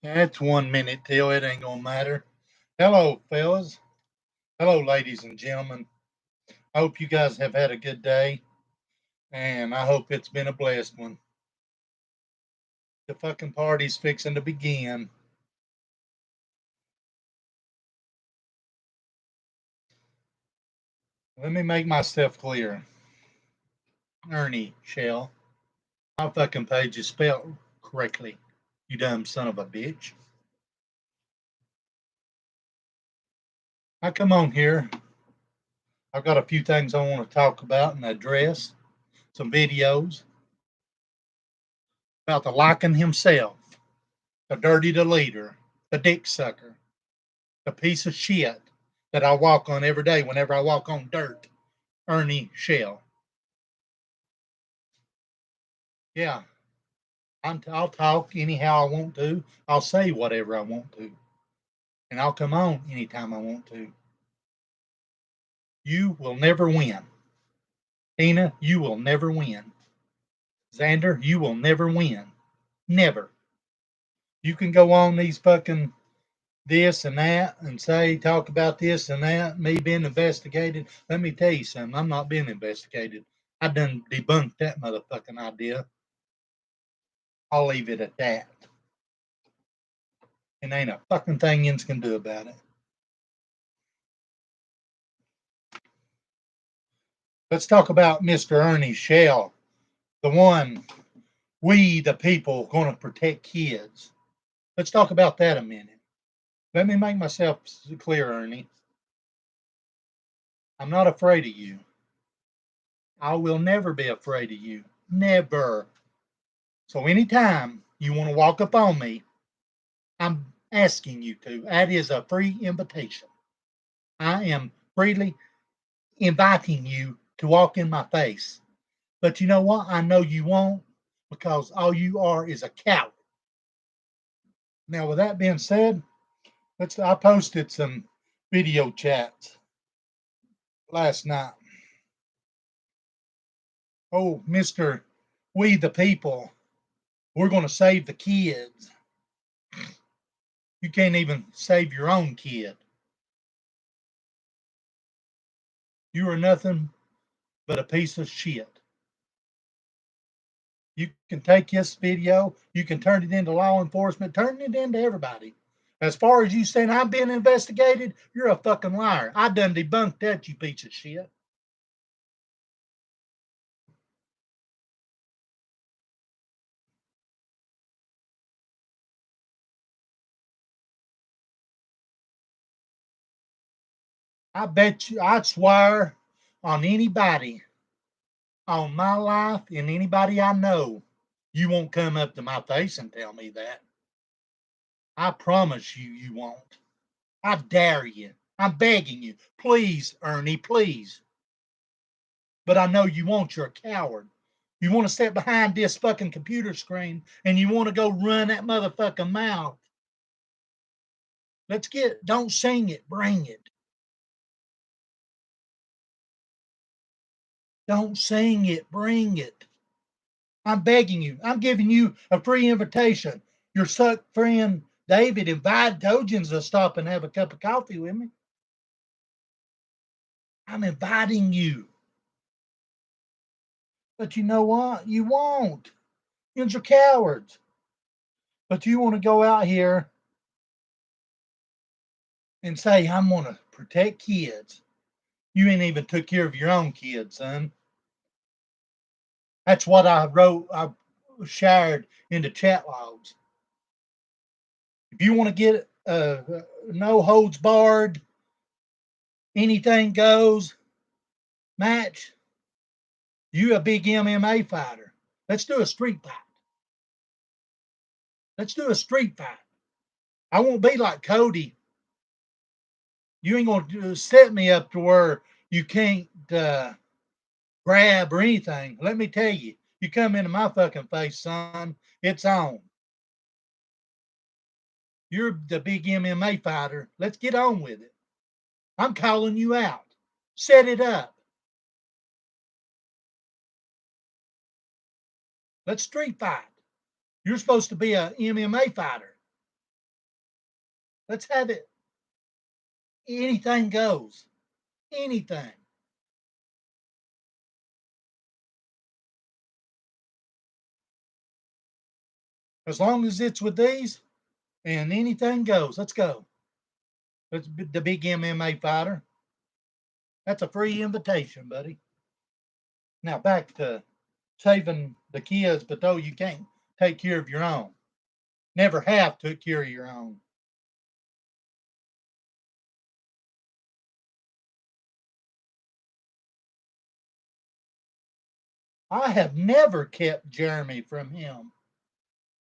That's 1 minute till it ain't gonna matter. Hello, fellas. Hello, ladies and gentlemen. I hope you guys have had a good day, and I hope it's been a blessed one. The fucking party's fixing to begin. Let me make myself clear. Ernie Shell, my fucking page is spelled correctly. You dumb son of a bitch. I come on here. I've got a few things I want to talk about and address. Some videos about the Lycan himself, the dirty the leader, the dick sucker, the piece of shit that I walk on every day whenever I walk on dirt, Ernie Shell. Yeah, I'll talk anyhow I want to. I'll say whatever I want to. And I'll come on anytime I want to. You will never win. Tina, you will never win. Xander, you will never win. Never. You can go on these fucking this and that and say, talk about this and that, me being investigated. Let me tell you something. I'm not being investigated. I done debunked that motherfucking idea. I'll leave it at that. And ain't a fucking thing yins can do about it. Let's talk about Mr. Ernie Shell, the one we, the people, going to protect kids. Let's talk about that a minute. Let me make myself clear, Ernie. I'm not afraid of you. I will never be afraid of you. Never. So anytime you want to walk up on me, I'm asking you to. That is a free invitation. I am freely inviting you to walk in my face. But you know what? I know you won't because all you are is a coward. Now, with that being said, I posted some video chats last night. Oh, Mr. We the people, we're going to save the kids. You can't even save your own kid. You are nothing but a piece of shit. You can take this video, you can turn it into law enforcement, turn it into everybody. As far as you saying I'm being investigated, you're a fucking liar. I done debunked that, you piece of shit. I bet you, I swear on anybody, on my life and anybody I know, you won't come up to my face and tell me that. I promise you, you won't. I dare you. I'm begging you. Please, Ernie, please. But I know you won't. You're a coward. You want to sit behind this fucking computer screen and you want to go run that motherfucking mouth. Don't sing it, bring it. Don't sing it, bring it. I'm begging you. I'm giving you a free invitation. Your suck friend David invited Tojans to stop and have a cup of coffee with me. I'm inviting you. But you know what? You won't. You're cowards. But you want to go out here and say, I'm going to protect kids. You ain't even took care of your own kids, son. That's what I shared in the chat logs. If you want to get no holds barred, anything goes match, you a big MMA fighter. Let's do a street fight. Let's do a street fight. I won't be like Cody. You ain't gonna set me up to where you can't grab or anything. Let me tell you, you come into my fucking face, son, it's on. You're the big MMA fighter. Let's get on with it. I'm calling you out. Set it up. Let's street fight. You're supposed to be a MMA fighter. Let's have it. Anything goes. Anything. As long as it's with these, and anything goes. Let's go. It's the big MMA fighter. That's a free invitation, buddy. Now back to saving the kids, but though you can't take care of your own. Never have took care of your own. I have never kept Jeremy from him.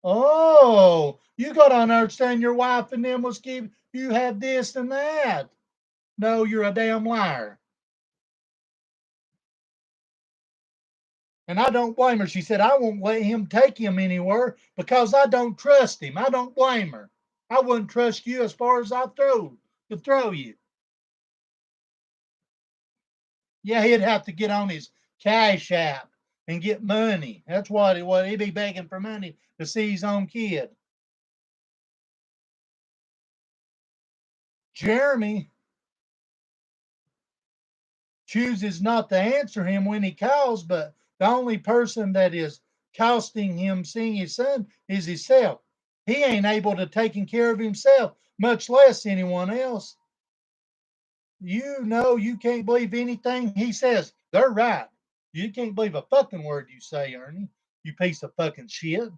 Oh, you got to understand your wife and them was giving you have this and that. No, you're a damn liar. And I don't blame her. She said, I won't let him take him anywhere because I don't trust him. I don't blame her. I wouldn't trust you as far as I throw you. Yeah, he'd have to get on his cash app and get money. That's what he'd be begging for money to see his own kid. Jeremy chooses not to answer him when he calls, but the only person that is costing him seeing his son is himself. He ain't able to taking care of himself, much less anyone else. You know you can't believe anything he says. They're right. You can't believe a fucking word you say, Ernie. You piece of fucking shit.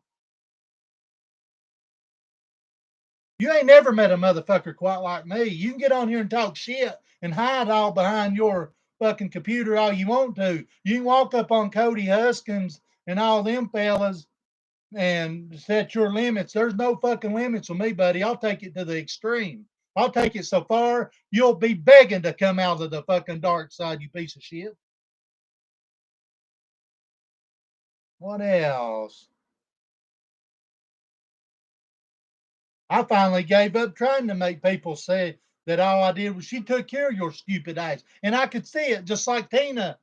You ain't never met a motherfucker quite like me. You can get on here and talk shit and hide all behind your fucking computer all you want to. You can walk up on Cody Huskins and all them fellas and set your limits. There's no fucking limits with me, buddy. I'll take it to the extreme. I'll take it so far you'll be begging to come out of the fucking dark side, you piece of shit. What else? I finally gave up trying to make people say that all I did was she took care of your stupid ass. And I could see it just like Tina.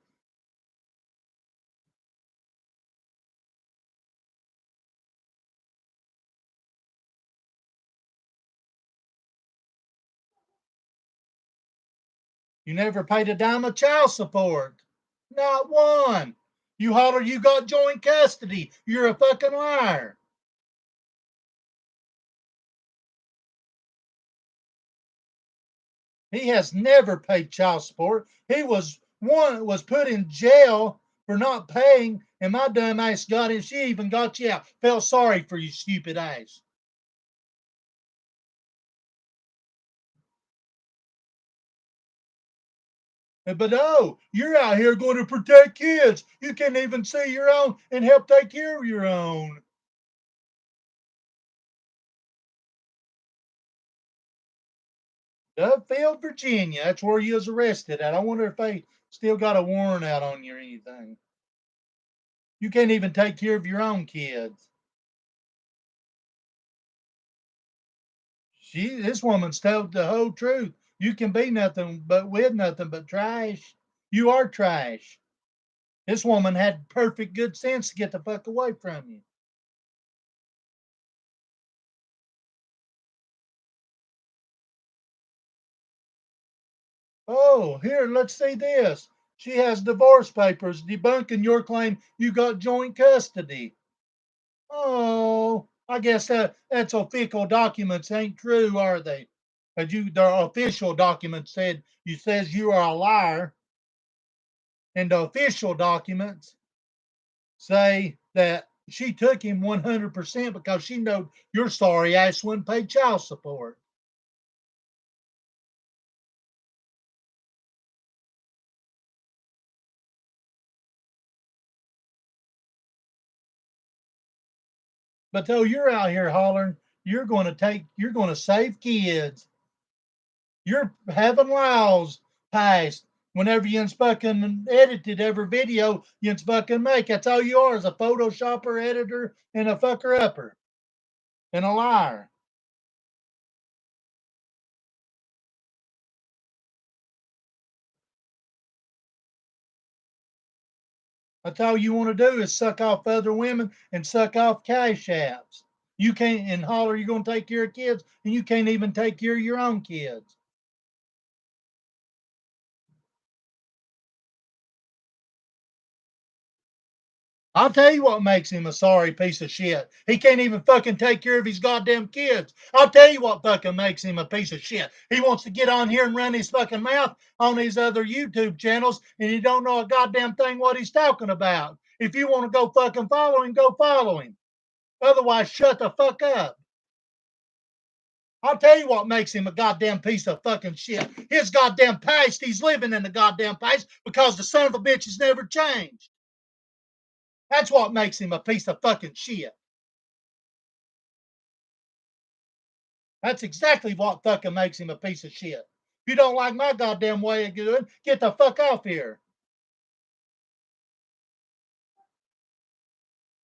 You never paid a dime of child support. Not one. You holler you got joint custody. You're a fucking liar. He has never paid child support. He was put in jail for not paying, and my dumb ass got him. She even got you out. Felt sorry for you, stupid ass. But oh, you're out here going to protect kids. You can't even see your own and help take care of your own. Duffield, Virginia. That's where you was arrested at. I wonder if they still got a warrant out on you or anything. You can't even take care of your own kids. This woman's told the whole truth. You can be nothing but with nothing but trash. You are trash. This woman had perfect good sense to get the fuck away from you. Oh, here, let's see this. She has divorce papers debunking your claim you got joint custody. Oh, I guess that's official documents ain't true, are they? But the official documents said you says you are a liar, and the official documents say that she took him 100% because she know your sorry ass wouldn't pay child support. But though you're out here hollering, you're going to save kids. You're having laws passed whenever you fucking edited every video you fucking make. That's all you are is a photoshopper, editor, and a fucker upper and a liar. That's all you want to do is suck off other women and suck off cash apps. You can't, and holler, you're going to take care of kids, and you can't even take care of your own kids. I'll tell you what makes him a sorry piece of shit. He can't even fucking take care of his goddamn kids. I'll tell you what fucking makes him a piece of shit. He wants to get on here and run his fucking mouth on these other YouTube channels, and he don't know a goddamn thing what he's talking about. If you want to go fucking follow him, go follow him. Otherwise, shut the fuck up. I'll tell you what makes him a goddamn piece of fucking shit. His goddamn past, he's living in the goddamn past because the son of a bitch has never changed. That's what makes him a piece of fucking shit. That's exactly what fucking makes him a piece of shit. If you don't like my goddamn way of doing, get the fuck off here.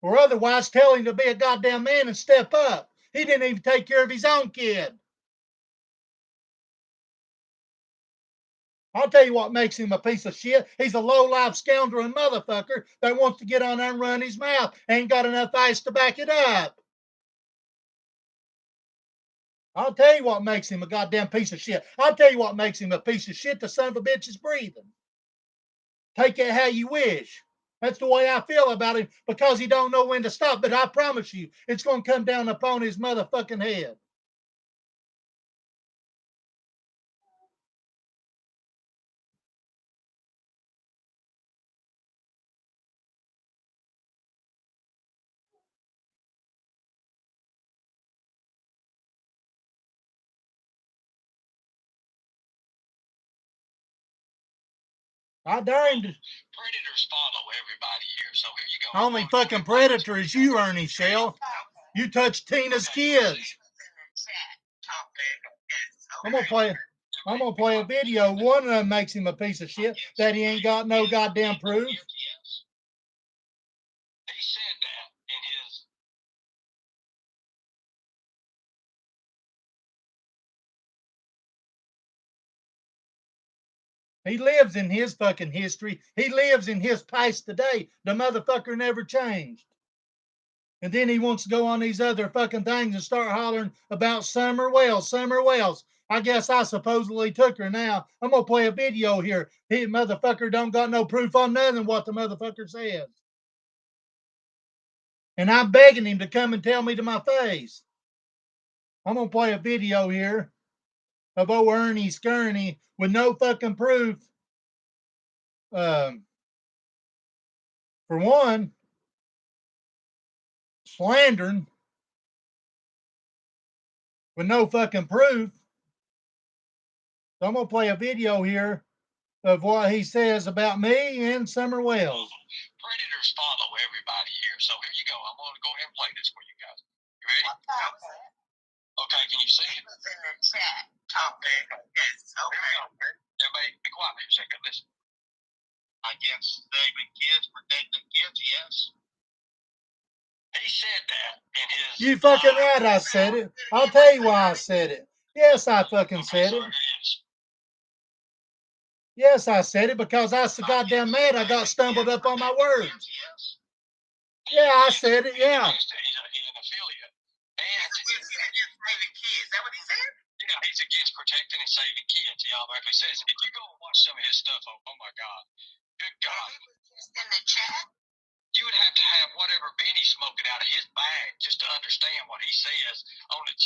Or otherwise, tell him to be a goddamn man and step up. He didn't even take care of his own kid. I'll tell you what makes him a piece of shit. He's a low-life scoundrel and motherfucker that wants to get on there and run his mouth. Ain't got enough ice to back it up. I'll tell you what makes him a goddamn piece of shit. I'll tell you what makes him a piece of shit. The son of a bitch is breathing. Take it how you wish. That's the way I feel about him because he don't know when to stop. But I promise you, it's going to come down upon his motherfucking head. I dare him to. Predators follow everybody here, so here you go. Only fucking predator is you, Ernie Shell. You touched Tina's kids. I'm gonna play a video. One of them makes him a piece of shit that he ain't got no goddamn proof. He said that in his. He lives in his fucking history. He lives in his past today. The motherfucker never changed. And then he wants to go on these other fucking things and start hollering about Summer Wells. Summer Wells. I guess I supposedly took her now. I'm going to play a video here. He motherfucker don't got no proof on nothing what the motherfucker says. And I'm begging him to come and tell me to my face. I'm going to play a video here of old Ernie Skirney with no fucking proof. For one, slandering with no fucking proof. So I'm going to play a video here of what he says about me and Summer Wells. Predators follow everybody here, so here you go. I'm going to go ahead and play this for you guys. You ready? Okay, can you see it? It's in the chat. Okay. Yes. Okay. Everybody, be quiet for a second. Listen. Against saving kids, protecting kids, yes. He said that in his. You fucking right, I said it. I'll tell you why I said it. Yes, I fucking said it. Yes, I said it because I was so goddamn mad I got stumbled up on my words. Yeah, I said it, yeah. He's an affiliate. And he's against saving kids. Is that what he said? Yeah, he's against protecting and saving kids. He automatically says, if you go and watch some of his stuff, oh my God. Good God. In the chat? You would have to have whatever Benny's smoking out of his bag just to understand what he says on his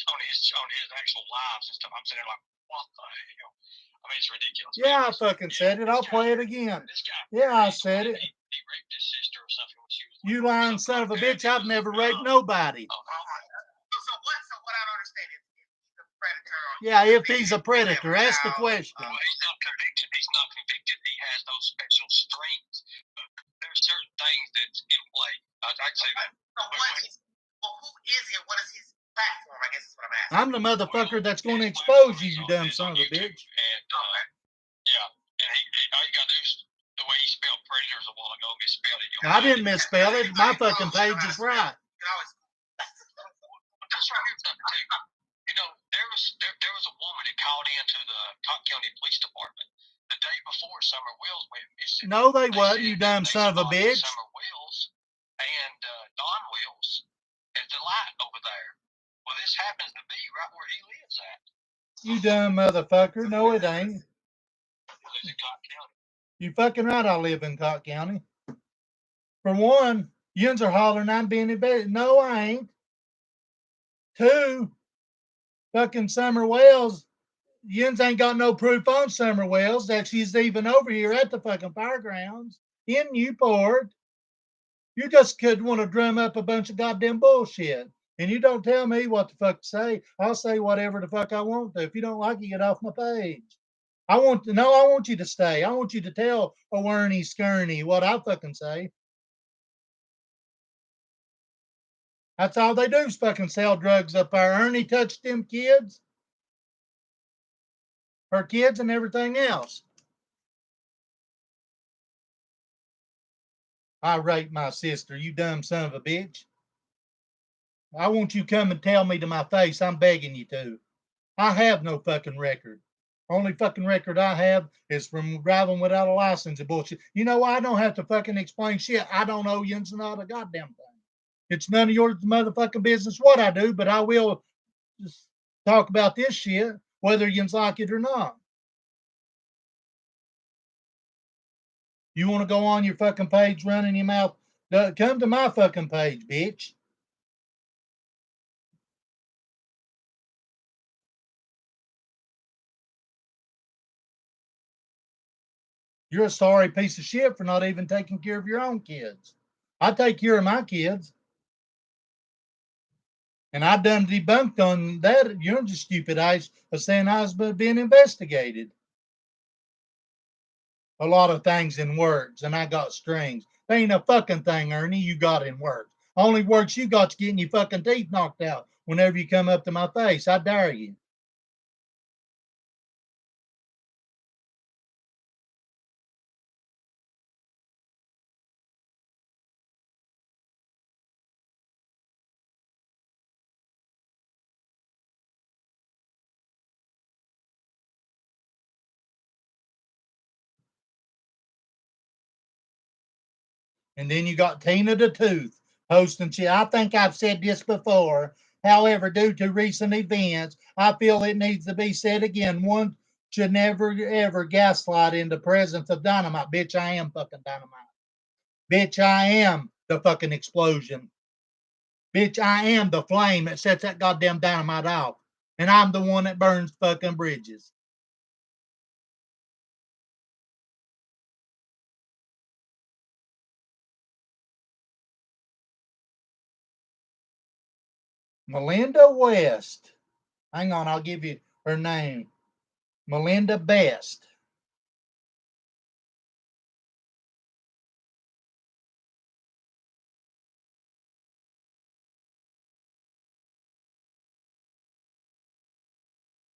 actual lives and stuff. I'm sitting there like, what the hell? I mean, it's ridiculous. Yeah, I fucking said it. I'll play it again. Yeah, I said it. He raped his sister or something when she was. You lying son of a bitch! I've never raped nobody. So what I don't understand is he's a predator. Yeah, if he's a predator, that's the question. Well, he's not convicted. He's not convicted. He has those special strings. There's certain things that's in play. I'd say that. Well, who is he? What is his platform? I guess is what I'm asking. I'm the motherfucker that's going to expose you, you dumb son of a bitch. And yeah, and all you gotta do is the way he spelled predators a while ago, misspelled it. I didn't misspell it. My fucking page is right. That's right here, something too. You know, there was a woman that called into the Cobb County Police Department the day before Summer Wells went missing. No, they wasn't, you dumb son of a bitch. Summer Wells and Don Wells at the light over there. Well, this happens to be right where he lives at. You dumb motherfucker. No, it ain't. He lives in Cotton County. You fucking right I live in Cotton County. For one, yins are hollering I'm being invested. No, I ain't. Two, fucking Summer Wells, yins ain't got no proof on Summer Wells that she's even over here at the fucking fairgrounds in Newport. You just could want to drum up a bunch of goddamn bullshit. And you don't tell me what the fuck to say. I'll say whatever the fuck I want to. If you don't like it, get off my page. I want you to stay. I want you to tell O'Werney Skirney what I fucking say. That's all they do is fucking sell drugs up there. Ernie touched them kids, her kids, and everything else. I rape my sister, you dumb son of a bitch. I want you to come and tell me to my face. I'm begging you to. I have no fucking record. Only fucking record I have is from driving without a license and bullshit. You know why I don't have to fucking explain shit? I don't owe you not a goddamn thing. It's none of your motherfucking business what I do, but I will just talk about this shit, whether you like it or not. You want to go on your fucking page running your mouth? Come to my fucking page, bitch. You're a sorry piece of shit for not even taking care of your own kids. I take care of my kids. And I done debunked on that. You're just stupid eyes of saying I was being investigated. A lot of things in words, and I got strings. There ain't a fucking thing, Ernie, you got in words. Only words you got's getting your fucking teeth knocked out whenever you come up to my face. I dare you. And then you got Tina the Tooth posting shit. I think I've said this before. However, due to recent events, I feel it needs to be said again. One should never ever gaslight in the presence of dynamite. Bitch, I am fucking dynamite. Bitch, I am the fucking explosion. Bitch, I am the flame that sets that goddamn dynamite off. And I'm the one that burns fucking bridges. Melinda West. Hang on, I'll give you her name. Melinda Best.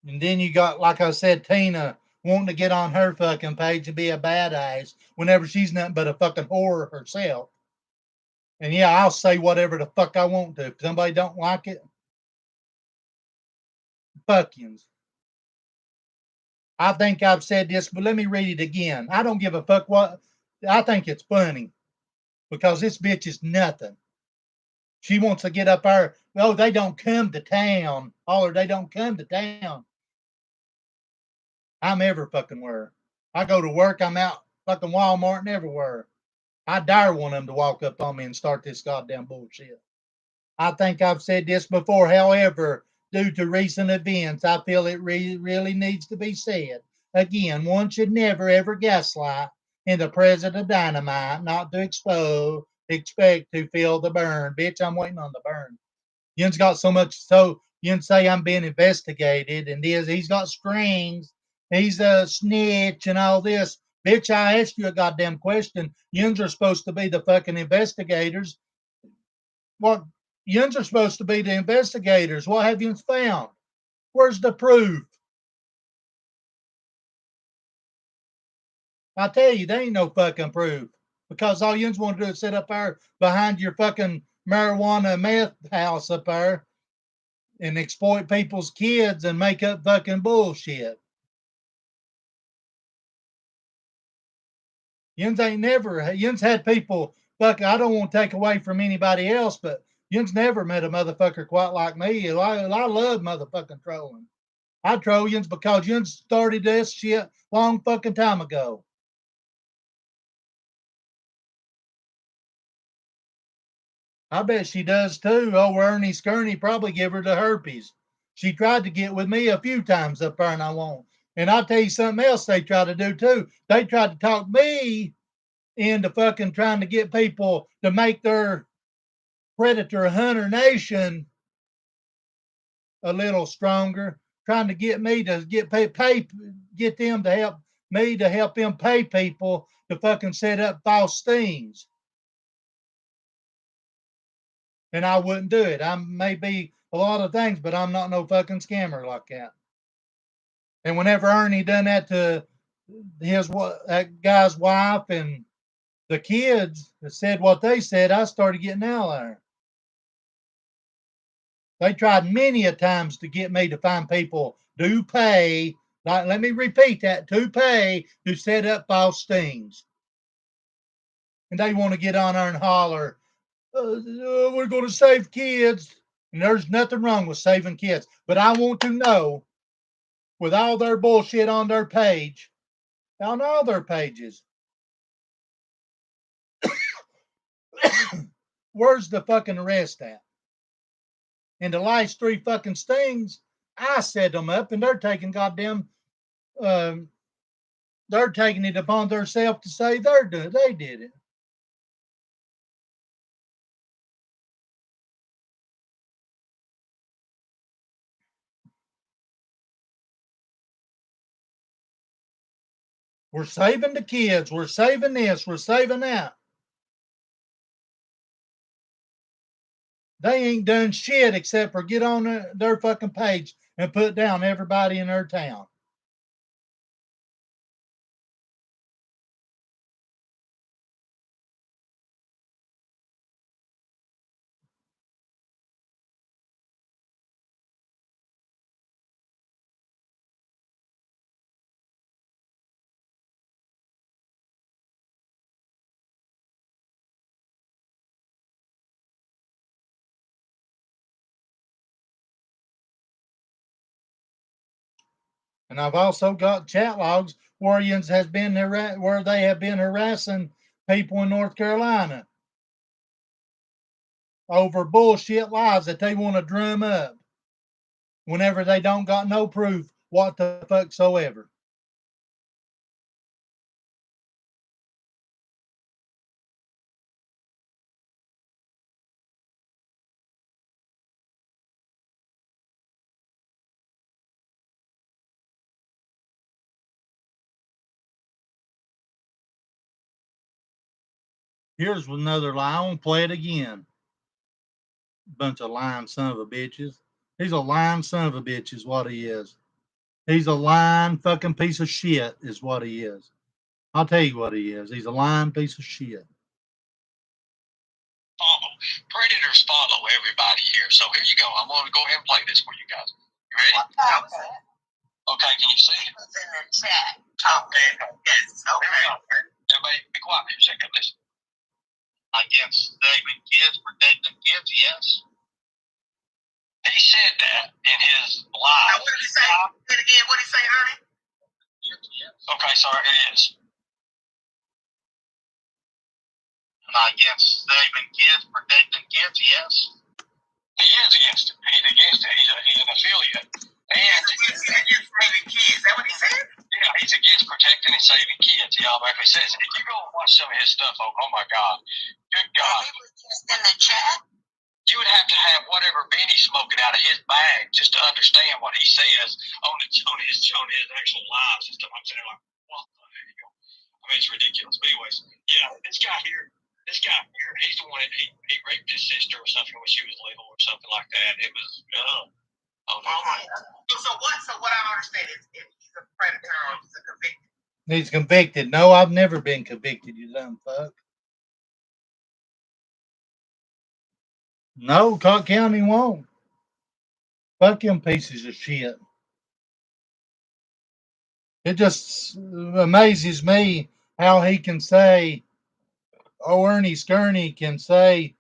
And then you got, like I said, Tina wanting to get on her fucking page and be a badass whenever she's nothing but a fucking whore herself. And yeah, I'll say whatever the fuck I want to. If somebody don't like it, fuck yous. I think I've said this, but let me read it again. I don't give a fuck what. I think it's funny because this bitch is nothing. She wants to get up there. Oh, they don't come to town. Or they don't come to town. I'm every fucking where. I go to work. I'm out fucking Walmart and everywhere. I dare one of them to walk up on me and start this goddamn bullshit. I think I've said this before. However, due to recent events, I feel it really needs to be said. Again, one should never ever gaslight in the presence of dynamite, not to expect to feel the burn. Bitch, I'm waiting on the burn. Yin's got so much, so Yin say I'm being investigated, and he's got strings. He's a snitch and all this. Bitch, I asked you a goddamn question. Yins are supposed to be the fucking investigators. What Yins are supposed to be the investigators. What have you found? Where's the proof? I tell you, there ain't no fucking proof. Because all Yins want to do is sit up there behind your fucking marijuana meth house up there and exploit people's kids and make up fucking bullshit. Yins ain't never, Yins had people, fuck, I don't want to take away from anybody else, but Yin's never met a motherfucker quite like me. I love motherfucking trolling. I troll Yin's because Yin's started this shit long fucking time ago. I bet she does too. Oh, Ernie Skirney probably give her the herpes. She tried to get with me a few times up there and I won't. And I'll tell you something else they try to do too. They tried to talk me into fucking trying to get people to make their predator hunter nation a little stronger, trying to get me to get get them to help me to help them pay people to fucking set up false stings. And I wouldn't do it. I may be a lot of things, but I'm not no fucking scammer like that. And whenever Ernie done that to that guy's wife and the kids that said what they said, I started getting out there. They tried many a times to get me to find people to pay. Like, let me repeat that: to pay to set up false stings. And they want to get on there and holler, we're going to save kids. And there's nothing wrong with saving kids. But I want to know, with all their bullshit on their page, on all their pages, where's the fucking arrest at? And the last 3 fucking stings, I set them up, and they're taking goddamn, they're taking it upon themselves to say they did it. We're saving the kids. We're saving this. We're saving that. They ain't done shit except for get on their fucking page and put down everybody in their town. And I've also got chat logs where where they have been harassing people in North Carolina over bullshit lies that they want to drum up whenever they don't got no proof what the fuck soever. Here's another lie. I won't play it again. Bunch of lying son of a bitches. He's a lying son of a bitch, is what he is. He's a lying fucking piece of shit, is what he is. I'll tell you what he is. He's a lying piece of shit. Predators follow everybody here. So here you go. I'm going to go ahead and play this for you guys. You ready? Okay, can you see it? It's in the chat. Okay. Yes. Okay. Everybody be quiet for a second. Listen. Against saving kids, protecting kids, yes. He said that in his live. Now, what did he say? Say it again. What did he say, Ernie? Yes. Okay, sorry, it is. Against saving kids, protecting kids, yes. He is against it. He's against it. He's an affiliate. And he's against saving kids. Is that what he said? Yeah, he's against protecting and saving kids. He automatically says it. If you go and watch some of his stuff, oh my God. Good God. In the chat? You would have to have whatever Benny's smoking out of his bag just to understand what he says on his actual lives and stuff. I'm sitting there like, what the hell? I mean, it's ridiculous. But anyways, yeah, this guy here, he's the one that he raped his sister or something when she was little or something like that. It was, oh no. So what I understand is if he's a predator or he's a convicted. He's convicted. No, I've never been convicted, you dumb fuck. No, Cook County won't. Fuck them pieces of shit. It just amazes me how he can say, oh, Ernie Skirney can say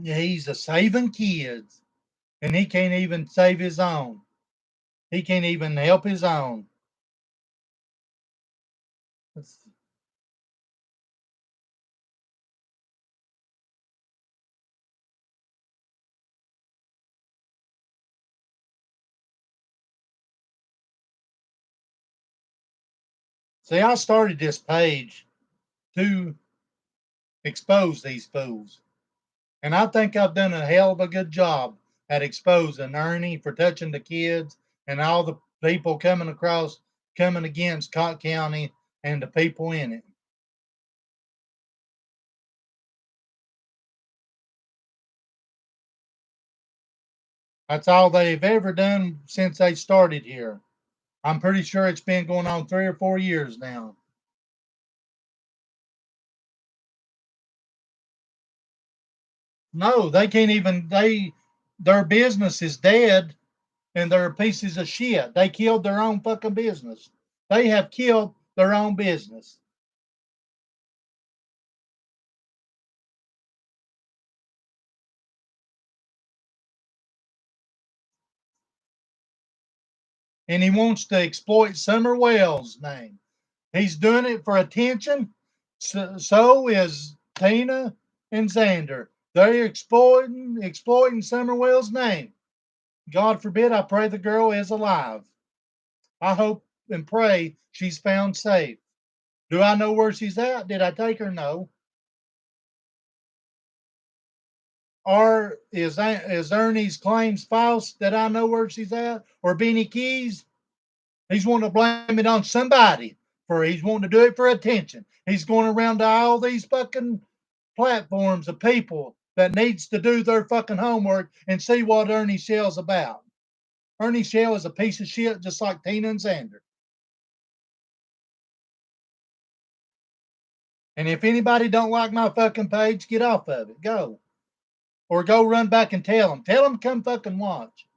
He's a saving kids, and he can't even save his own. He can't even help his own. See, I started this page to expose these fools. And I think I've done a hell of a good job at exposing Ernie for touching the kids and all the people coming against Cott County and the people in it. That's all they've ever done since they started here. I'm pretty sure it's been going on 3 or 4 years now. No, they can't even their business is dead and they're pieces of shit. They killed their own fucking business. They have killed their own business. And he wants to exploit Summer Wells' name. He's doing it for attention. So is Tina and Xander. They're exploiting Summer Wells' name. God forbid, I pray the girl is alive. I hope and pray she's found safe. Do I know where she's at? Did I take her? No. Or is Ernie's claims false that I know where she's at? Or Beanie Keys? He's wanting to blame it on somebody for he's wanting to do it for attention. He's going around to all these fucking platforms of people that needs to do their fucking homework and see what Ernie Shell's about. Ernie Shell is a piece of shit just like Tina and Xander. And if anybody don't like my fucking page, get off of it. Go. Or go run back and tell them. Tell them come fucking watch.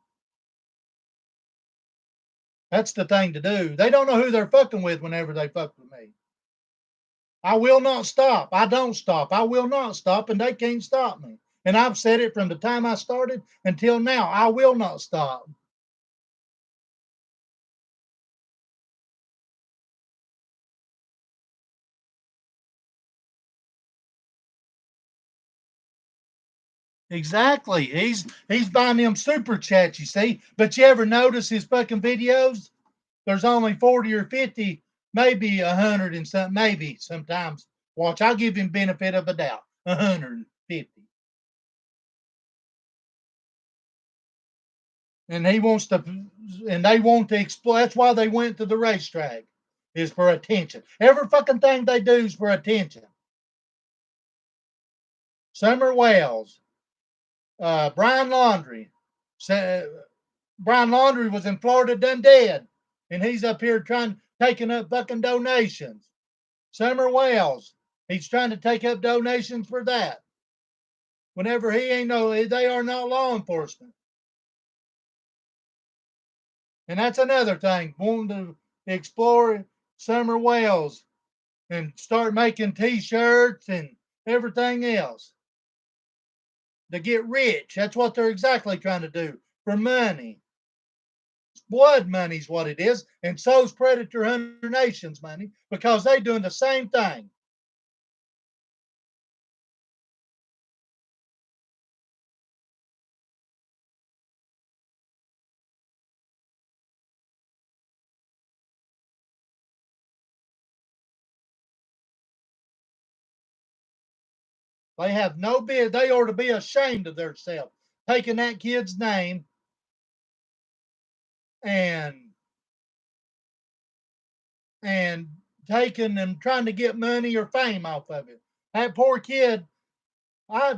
That's the thing to do. They don't know who they're fucking with whenever they fuck with me. I will not stop. I don't stop. I will not stop, and they can't stop me. And I've said it from the time I started until now. I will not stop. Exactly. He's buying them super chats, you see. But you ever notice his fucking videos? There's only 40 or 50, maybe 100 and something, maybe sometimes. Watch, I'll give him benefit of a doubt. 150. And he wants to, and they want to explore. That's why they went to the racetrack, is for attention. Every fucking thing they do is for attention. Summer Wells, Brian Laundrie. Brian Laundrie was in Florida, done dead, and he's up here taking up fucking donations. Summer Wells, he's trying to take up donations for that. Whenever he ain't they are not law enforcement. And that's another thing, wanting to explore Summer Wells and start making T-shirts and everything else to get rich. That's what they're exactly trying to do for money. Blood money's what it is, and so's Predator Hunter Nation's money because they doing the same thing. They have no bid. They ought to be ashamed of themselves taking that kid's name and and taking and trying to get money or fame off of it. That poor kid, I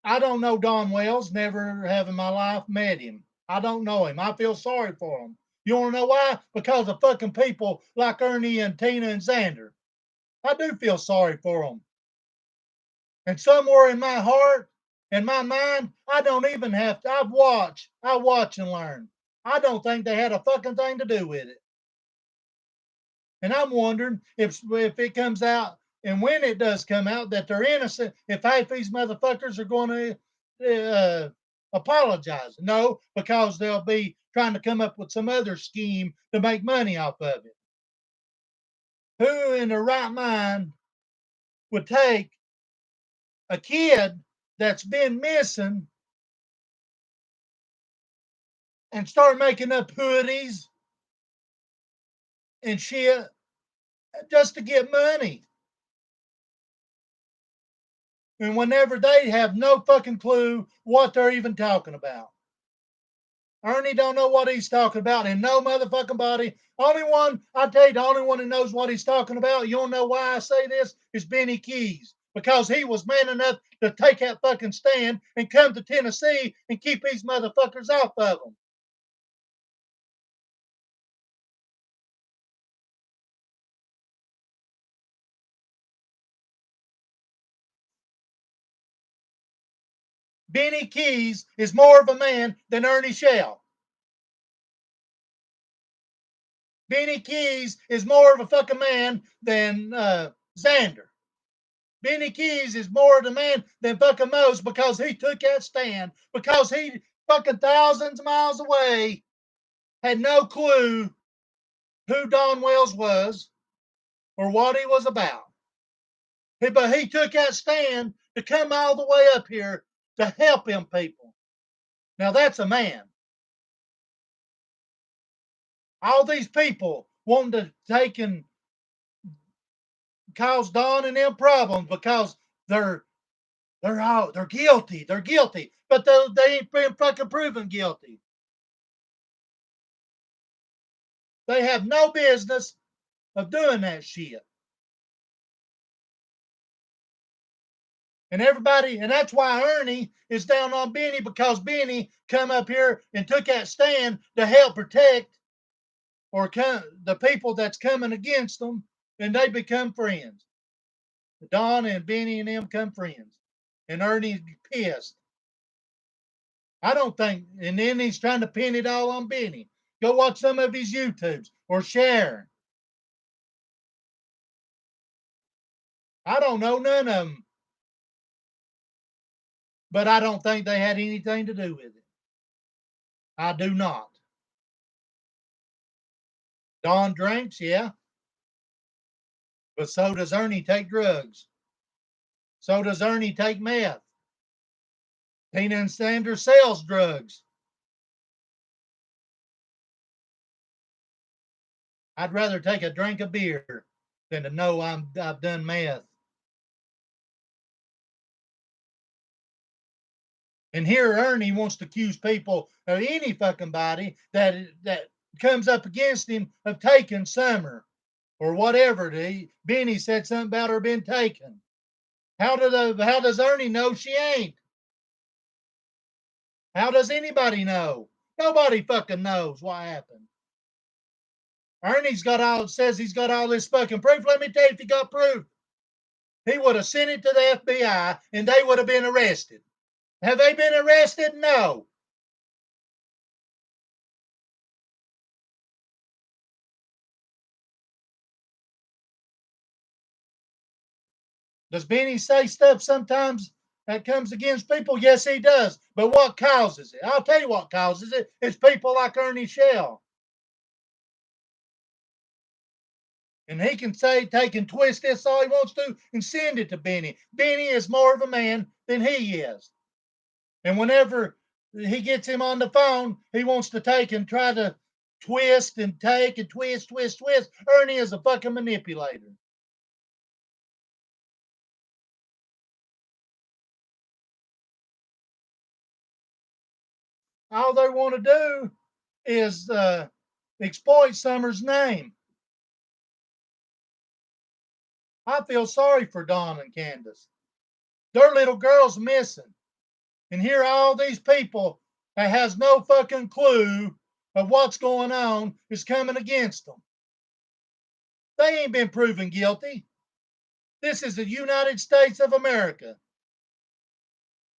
I don't know Don Wells, never have in my life met him. I don't know him. I feel sorry for him. You want to know why? Because of fucking people like Ernie and Tina and Xander. I do feel sorry for them. And somewhere in my heart, in my mind, I don't even have to. I watch and learn. I don't think they had a fucking thing to do with it. And I'm wondering if it comes out And when it does come out that they're innocent, if half these motherfuckers are going to apologize, no, because they'll be trying to come up with some other scheme to make money off of it. Who in their right mind would take a kid that's been missing and start making up hoodies and shit just to get money? And whenever they have no fucking clue what they're even talking about. Ernie don't know what he's talking about, and no motherfucking body. Only one, I tell you, the only one who knows what he's talking about, you don't know why I say this, is Benny Keys. Because he was man enough to take that fucking stand and come to Tennessee and keep these motherfuckers off of them. Benny Keys is more of a man than Ernie Shell. Benny Keys is more of a fucking man than Xander. Benny Keys is more of the man than fucking Mose because he took that stand, because he fucking thousands of miles away had no clue who Don Wells was or what he was about. But he took that stand to come all the way up here to help them people. Now that's a man. All these people wanting to take and cause Don and them problems because they're guilty. They're guilty, but they ain't been fucking proven guilty. They have no business of doing that shit. And everybody, and that's why Ernie is down on Benny, because Benny come up here and took that stand to help protect the people that's coming against them, and they become friends. Don and Benny and them come friends. And Ernie's pissed. I don't think, and then he's trying to pin it all on Benny. Go watch some of his YouTubes or share. I don't know none of them. But I don't think they had anything to do with it. I do not. Don drinks, yeah. But so does Ernie take drugs. So does Ernie take meth. Tina and Sanders sells drugs. I'd rather take a drink of beer than to know I've done meth. And here Ernie wants to accuse people of any fucking body that comes up against him of taking Summer or whatever. Benny said something about her being taken. How does Ernie know she ain't? How does anybody know? Nobody fucking knows what happened. Ernie's says he's got all this fucking proof. Let me tell you, if he got proof, he would have sent it to the FBI and they would have been arrested. Have they been arrested? No. Does Benny say stuff sometimes that comes against people? Yes, he does. But what causes it? I'll tell you what causes it. It's people like Ernie Shell. And he can take and twist this all he wants to and send it to Benny. Benny is more of a man than he is. And whenever he gets him on the phone, he wants to take and try to twist and take and twist. Ernie is a fucking manipulator. All they want to do is exploit Summer's name. I feel sorry for Don and Candace. Their little girl's missing. And here all these people that has no fucking clue of what's going on is coming against them. They ain't been proven guilty. This is the United States of America.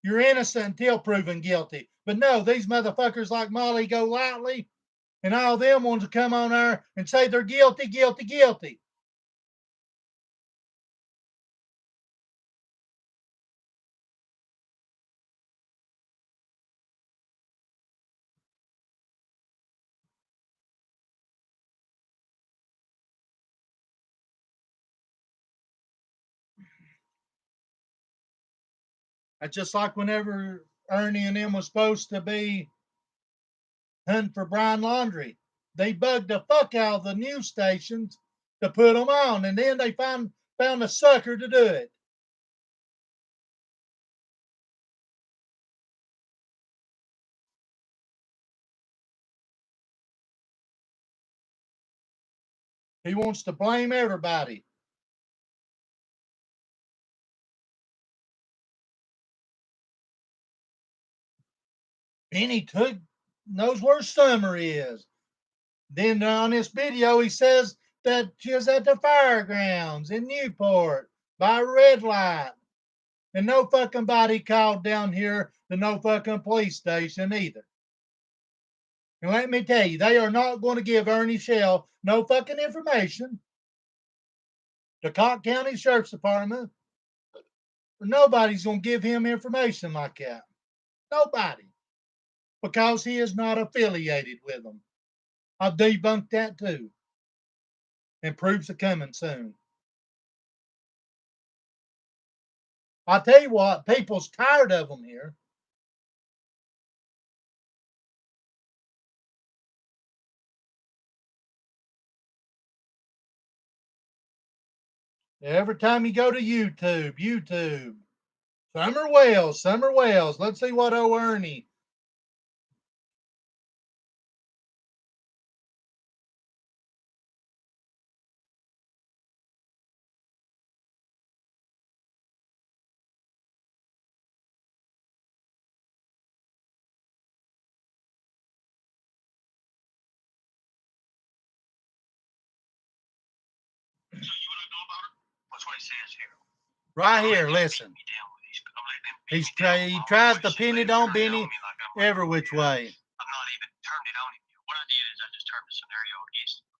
You're innocent until proven guilty. But no, these motherfuckers like Molly Golightly and all them want to come on there and say they're guilty. That's just like whenever Ernie and them was supposed to be hunting for Brian Laundrie. They bugged the fuck out of the news stations to put them on, and then they found a sucker to do it. He wants to blame everybody. Benny knows where Summer is. Then on this video, he says that she was at the fairgrounds in Newport by a red light. And no fucking body called down here to no fucking police station either. And let me tell you, they are not going to give Ernie Shell no fucking information. The Cobb County Sheriff's Department, nobody's going to give him information like that. Nobody. Because he is not affiliated with them. I'll debunk that too. And proofs are coming soon. I'll tell you what, people's tired of them here. Every time you go to YouTube, Summer Wells. Let's see what old Ernie. What's what he says here? Right here, listen. He tries to pin it on Benny every which way. I've not even turned it on him. What I did is I just turned the scenario against him.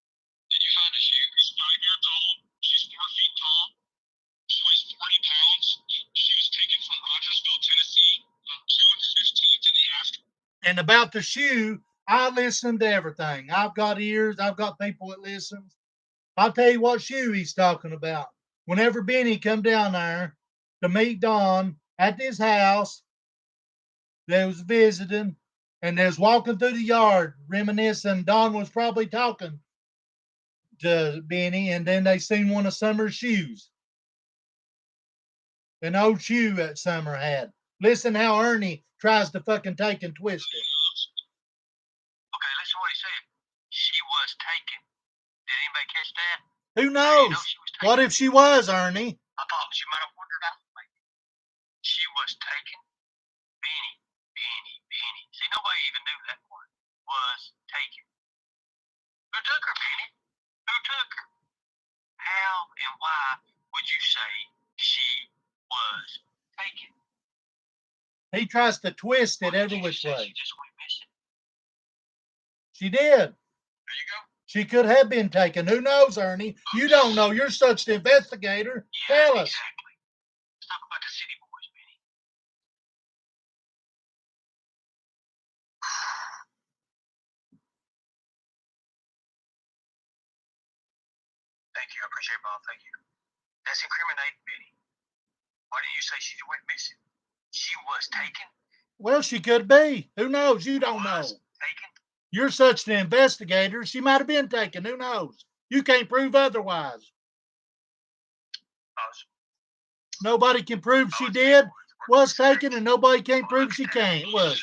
Did you find a shoe? He's 5 years old. She's 4 feet tall. She weighs 40 pounds. She was taken from Rogersville, Tennessee on June 15th in the afternoon. And about the shoe, I listen to everything. I've got ears. I've got people that listen. I'll tell you what shoe he's talking about. Whenever Benny come down there to meet Don at his house, they was visiting, and they was walking through the yard, reminiscing. Don was probably talking to Benny, and then they seen one of Summer's shoes. An old shoe that Summer had. Listen how Ernie tries to fucking take and twist it. Okay, listen what he said. She was taken. Did anybody catch that? Who knows? What if she was, Ernie? I thought she might have wandered out. She was taken. Benny. See, nobody even knew that one. Was taken. Who took her, Benny? Who took her? How and why would you say she was taken? He tries to twist it every which way. She just went missing. She did. There you go. She could have been taken. Who knows, Ernie? You don't know. You're such an investigator. Tell us. Exactly. Let's talk about the city boys, Benny. Thank you. I appreciate it, Bob. Thank you. That's incriminating, Benny. Why did you say she went missing? She was taken? Well, she could be. Who knows? You don't know. Taken? You're such an investigator. She might have been taken. Who knows? You can't prove otherwise. Nobody can prove she did, was taken, and nobody can prove she can't, was it?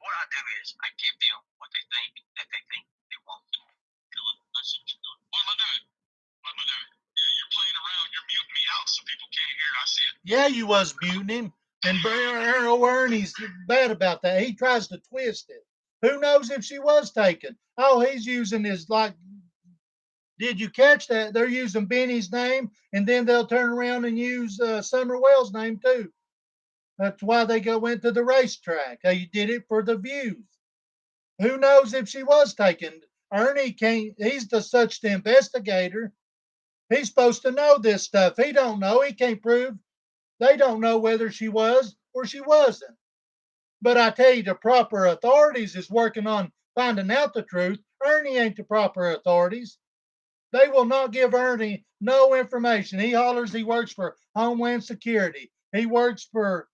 What I do is I give them what they think they want. What am I doing? You're playing around. You're muting me out so people can't hear. I see it. Yeah, you was muting him. And Ernie's bad about that. He tries to twist it. Who knows if she was taken? Oh, he's using his, like, did you catch that? They're using Benny's name, and then they'll turn around and use Summer Wells' name too. That's why they went to the racetrack. They did it for the views. Who knows if she was taken? Ernie can't. He's such the investigator. He's supposed to know this stuff. He don't know. He can't prove. They don't know whether she was or she wasn't. But I tell you, the proper authorities is working on finding out the truth. Ernie ain't the proper authorities. They will not give Ernie no information. He hollers he works for Homeland Security. He works for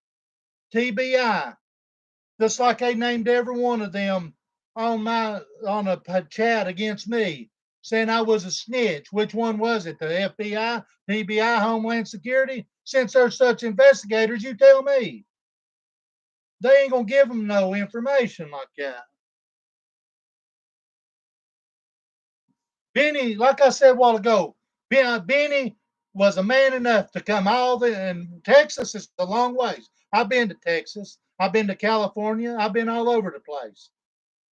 TBI. Just like they named every one of them on a chat against me, saying I was a snitch. Which one was it? The FBI, TBI, Homeland Security? Since they're such investigators, you tell me. They ain't gonna give them no information like that. Benny, like I said a while ago, Benny was a man enough to come all the, and Texas is a long ways. I've been to Texas. I've been to California. I've been all over the place.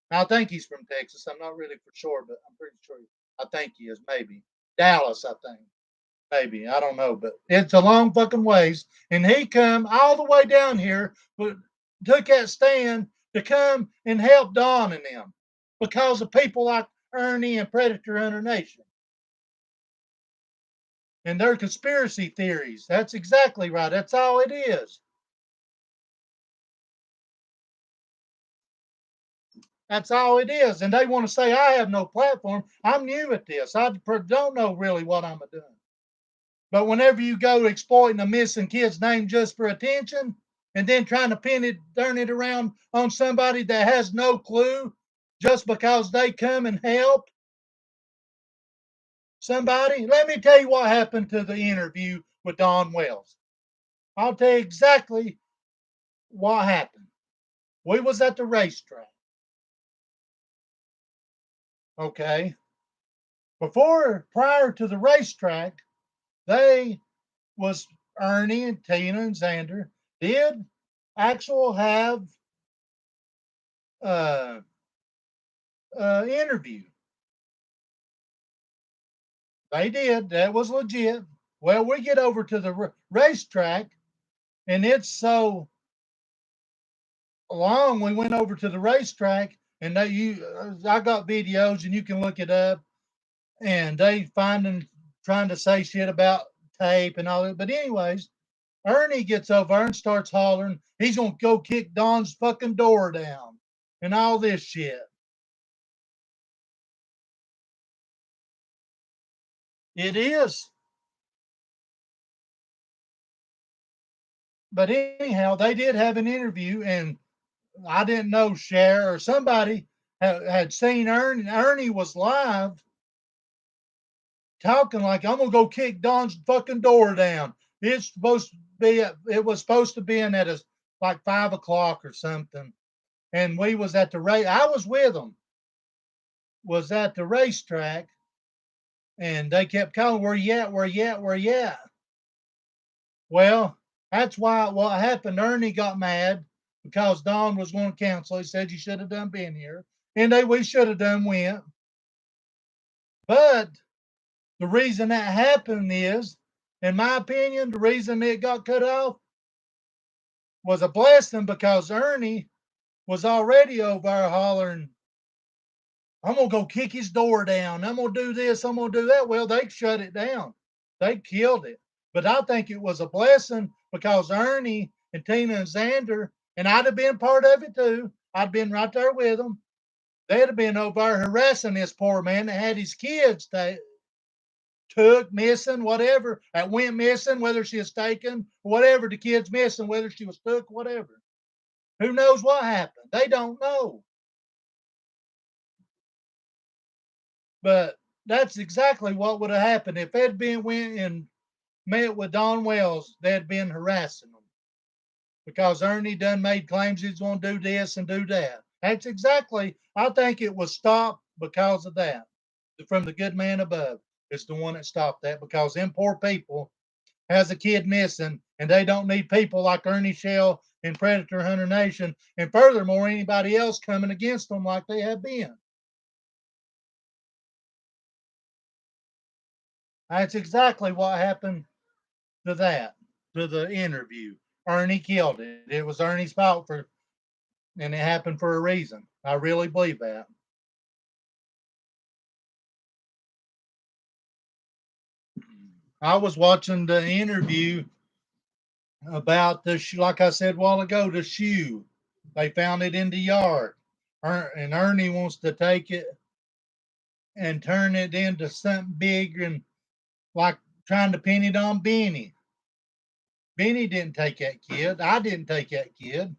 I think he's from Texas. I'm not really for sure, but I'm pretty sure. I think he is. Maybe Dallas. I think maybe. I don't know, but it's a long fucking ways. And he come all the way down here, but took that stand to come and help Don and them because of people like Ernie and Predator Hunter Nation and their conspiracy theories. That's exactly right. That's all it is. That's all it is. And they want to say I have no platform. I'm new at this. I don't know really what I'm doing. But whenever you go exploiting a missing kid's name just for attention and then trying to turn it around on somebody that has no clue just because they come and help somebody, let me tell you what happened to the interview with Don Wells. I'll tell you exactly what happened. We was at the racetrack. Okay. Prior to the racetrack, they was Ernie and Tina and Xander did actual have uh interview. They did. That was legit. Well, we get over to the racetrack, and it's so long. We went over to the racetrack, and I got videos, and you can look it up. And they trying to say shit about tape and all that. But anyways, Ernie gets over and starts hollering. He's gonna go kick Don's fucking door down and all this shit. It is. But anyhow, they did have an interview, and I didn't know Cher or somebody had seen Ernie. Ernie was live talking like I'm gonna go kick Don's fucking door down. It's supposed to be. It was supposed to be in at like 5 o'clock or something, and we was at the race. I was with them. Was at the racetrack, and they kept calling, "Where you at? Where you at? Where you at?" Well, that's why what happened. Ernie got mad because Don was going to cancel. He said you should have done been here, and we should have done went. But the reason that happened is, in my opinion, the reason it got cut off was a blessing because Ernie was already over there hollering, I'm going to go kick his door down. I'm going to do this. I'm going to do that. Well, they shut it down. They killed it. But I think it was a blessing because Ernie and Tina and Xander, and I'd have been part of it too. I'd been right there with them. They'd have been over there harassing this poor man that had his kids took, missing, whatever, that went missing, whether she was taken, whatever, the kid's missing, whether she was took, whatever. Who knows what happened? They don't know. But that's exactly what would have happened if they'd went and met with Don Wells. They'd been harassing them because Ernie done made claims he's going to do this and do that. That's exactly. I think it was stopped because of that. From the good man above, it's the one that stopped that because them poor people has a kid missing, and they don't need people like Ernie Shell and Predator Hunter Nation, and furthermore, anybody else coming against them like they have been. That's exactly what happened to the interview. Ernie killed it. It was Ernie's fault and it happened for a reason. I really believe that. I was watching the interview about like I said a while ago, the shoe. They found it in the yard. And Ernie wants to take it and turn it into something big and like trying to pin it on Benny. Benny didn't take that kid. I didn't take that kid.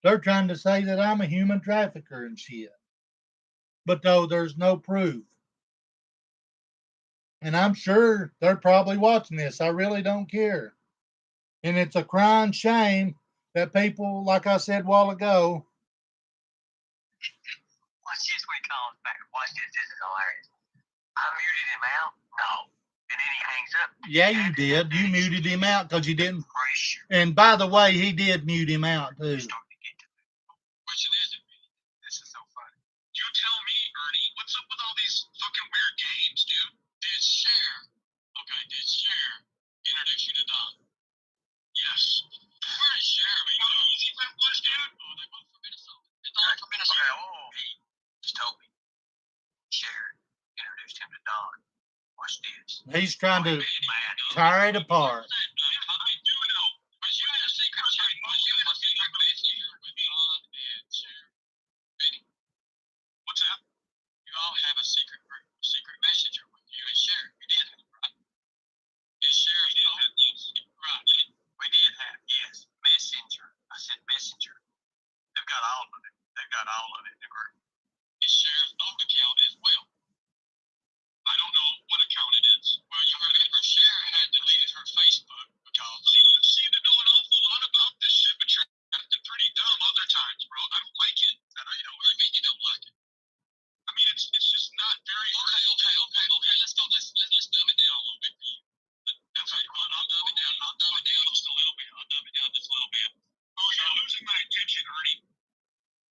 They're trying to say that I'm a human trafficker and shit. But though there's no proof. And I'm sure they're probably watching this. I really don't care. And it's a crying shame that people, like I said a while ago. Watch this when he comes back. Watch this. This is hilarious. I muted him out. No. And then he hangs up. Yeah, you did. You muted him out because you didn't. And by the way, he did mute him out too. Question is, this is so funny. You tell me, Ernie, what's up with all these fucking weird games, dude? Did Cher introduce you to Don? Yes. Where is Cher? Is he from Bush, dude? Oh, they both from Minnesota. It's all from Minnesota. Okay, oh. He just told me. Cher introduced him to Don. Watch this. He's trying to tear it apart. What's up? You all have a secret messenger with you and Cher. You did have, right? Is Cher still have this? Right. We did have, yes. Messenger. I said messenger. They've got all of it. In the group. Is Cher's own account as well? I don't know what account it is. Well, you remember Cher had deleted her Facebook because you seem to know an awful lot about this shit, but you're acting pretty dumb other times, bro. I don't like it. I know you know what I mean. You don't like it. I mean, it's just not very. Okay. Let's dumb it down a little bit for you. Okay, I'll dumb it down. Just a little bit. I'll dumb it down just a little bit. Oh, you're losing my attention, Ernie.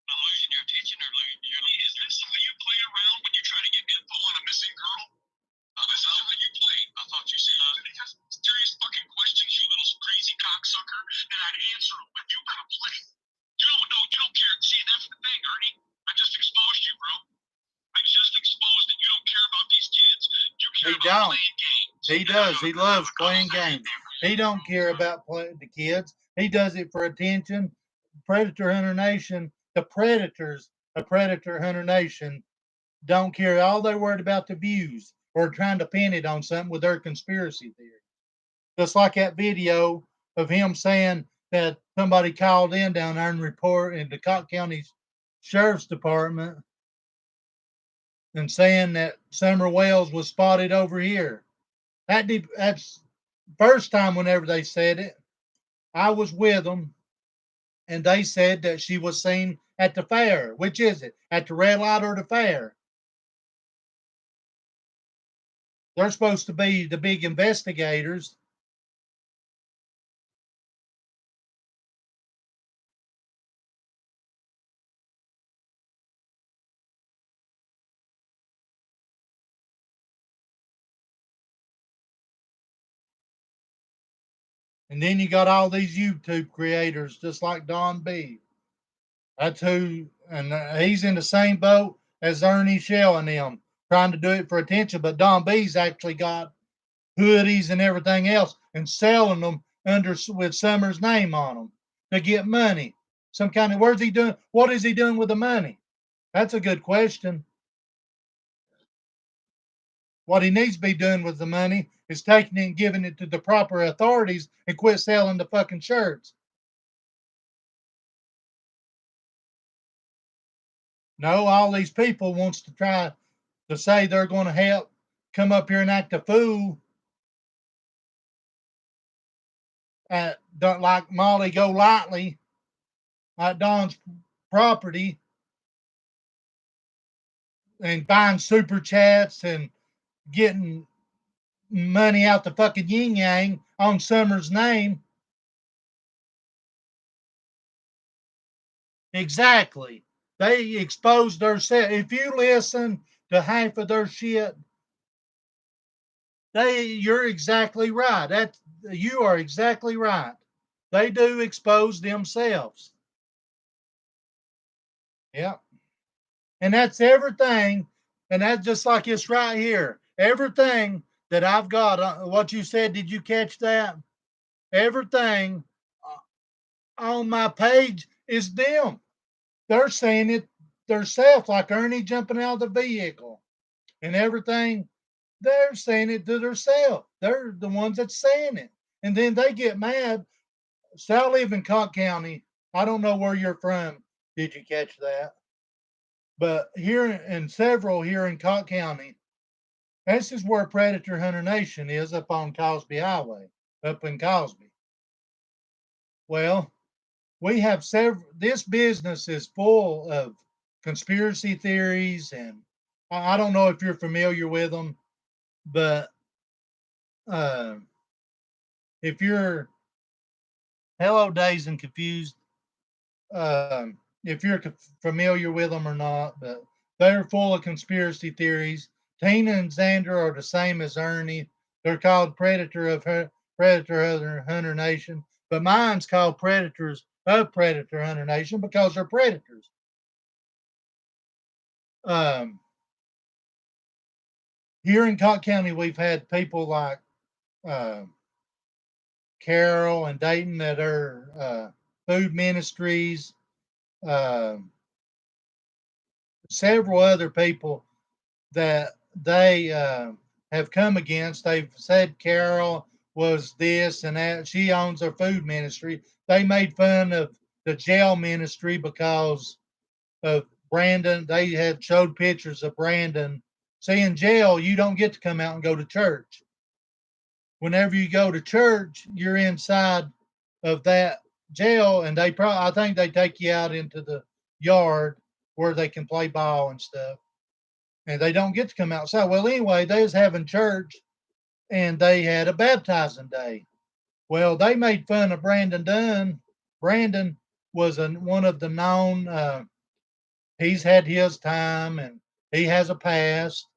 I'm losing your attention, or is this the way you play around when you try to get info on a missing girl? This is how you play. I thought you said serious fucking questions, you little crazy cocksucker, and I'd answer them, but you gotta play. You don't care. See, that's the thing, Ernie. I just exposed you, bro. I just exposed that you don't care about these kids. You care about playing games. He does. He loves playing games. He don't care about the kids. He does it for attention. Predator Hunter Nation, the predators of Predator Hunter Nation don't care. All they're worried about the views or trying to pin it on something with their conspiracy theory. Just like that video of him saying that somebody called in down there and report in the Cobb County Sheriff's Department and saying that Summer Wells was spotted over here. That's first time whenever they said it. I was with them, and they said that she was seen at the fair. Which is it? At the red light or the fair? They're supposed to be the big investigators. And then you got all these YouTube creators just like Don B. That's who, and he's in the same boat as Ernie Shell and them, trying to do it for attention. But Don B's actually got hoodies and everything else and selling them under with Summer's name on them to get money. Some kind of, where's he doing? What is he doing with the money? That's a good question. What he needs to be doing with the money is taking it and giving it to the proper authorities and quit selling the fucking shirts. No, all these people wants to try to say they're going to help come up here and act a fool at like Molly Golightly at Don's property and buying super chats and getting money out the fucking yin yang on Summer's name. Exactly. They exposed themselves. If you listen to half of their shit, you're exactly right. You are exactly right. They do expose themselves. Yeah. And that's everything. And that's just like it's right here. Everything that I've got, what you said, did you catch that? Everything on my page is them. They're saying it themselves, like Ernie jumping out of the vehicle and everything. They're saying it to themselves. They're the ones that's saying it. And then they get mad. So I live in Cott County. I don't know where you're from. Did you catch that? But here and several here in Cott County, this is where Predator Hunter Nation is up on Cosby Highway, up in Cosby. Well, we have several, this business is full of conspiracy theories, and I don't know if you're familiar with them, but uh, if you're, hello, Days and Confused, if you're familiar with them or not, but they're full of conspiracy theories. Tina and Xander are the same as Ernie. They're called Predator Hunter Nation, but mine's called Predators of Predator Hunter Nation because they're predators. Um, Here in Cott County, we've had people like uh, Carol and Dayton that are food ministries. Uh, Several other people that they have come against. They've said Carol was this and that. She owns a food ministry. They made fun of the jail ministry because of Brandon. They had showed pictures of Brandon. See, in jail, you don't get to come out and go to church. Whenever you go to church, you're inside of that jail, and they probably, I think they take you out into the yard where they can play ball and stuff, and they don't get to come outside. Well, anyway, they was having church, and they had a baptizing day. Well, they made fun of Brandon Dunn. Brandon was one of the known. He's had his time, and he has a past.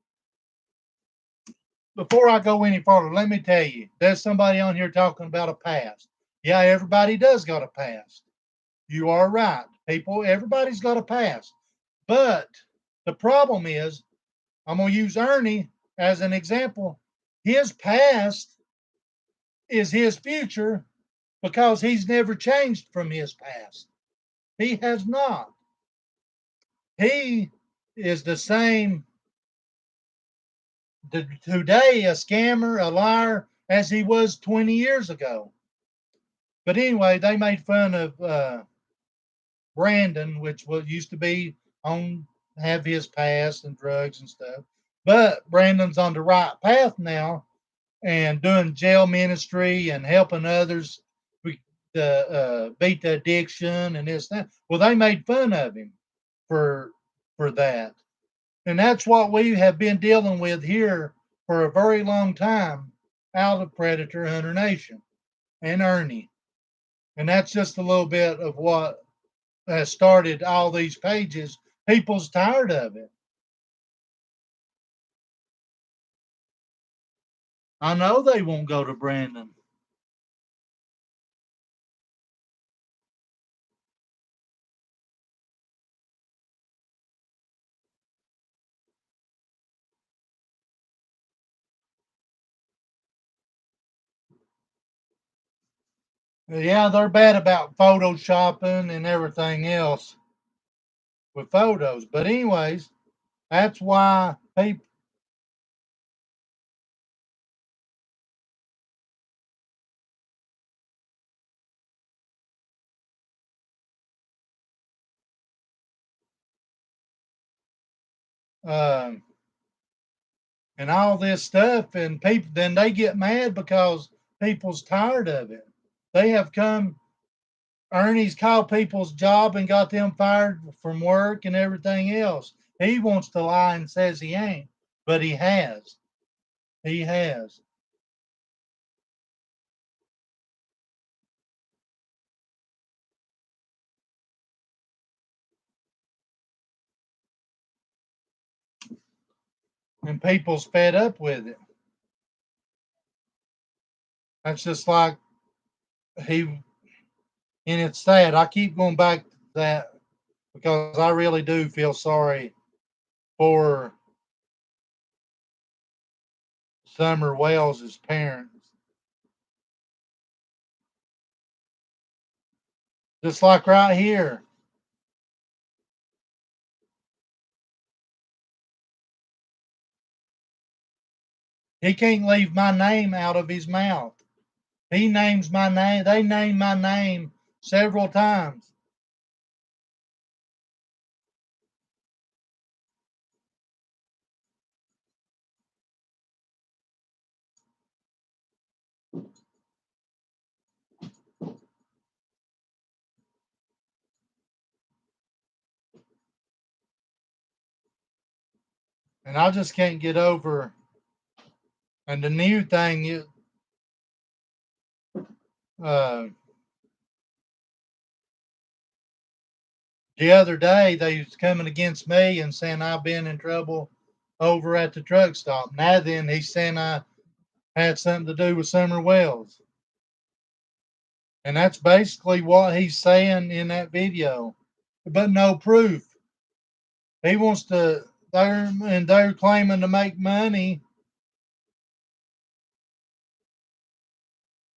Before I go any further, let me tell you, there's somebody on here talking about a past. Yeah, everybody does got a past. You are right. People, everybody's got a past. But the problem is, I'm going to use Ernie as an example. His past is his future because he's never changed from his past. He has not. He is the same today, a scammer, a liar, as he was 20 years ago. But anyway, they made fun of Brandon, which was used to be on have his past and drugs and stuff. But Brandon's on the right path now and doing jail ministry and helping others beat the addiction and this that. Well, they made fun of him for that, and that's what we have been dealing with here for a very long time out of Predator Hunter Nation and Ernie, and that's just a little bit of what has started all these pages. People's tired of it. I know they won't go to Brandon. Yeah, they're bad about photoshopping and everything else with photos. But anyways, that's why um, and all this stuff, and people then they get mad because people's tired of it. They have come. Ernie's called people's job and got them fired from work and everything else. He wants to lie and says he ain't, but he has. He has. And people's fed up with it. That's just like he, and it's sad. I keep going back to that because I really do feel sorry for Summer Wells' parents. Just like right here. He can't leave my name out of his mouth. He names my name. They name my name several times. And I just can't get over. And the new thing is, uh, the other day they was coming against me and saying I've been in trouble over at the truck stop. Now then, he's saying I had something to do with Summer Wells. And that's basically what he's saying in that video, but no proof. He wants to, they're claiming to make money,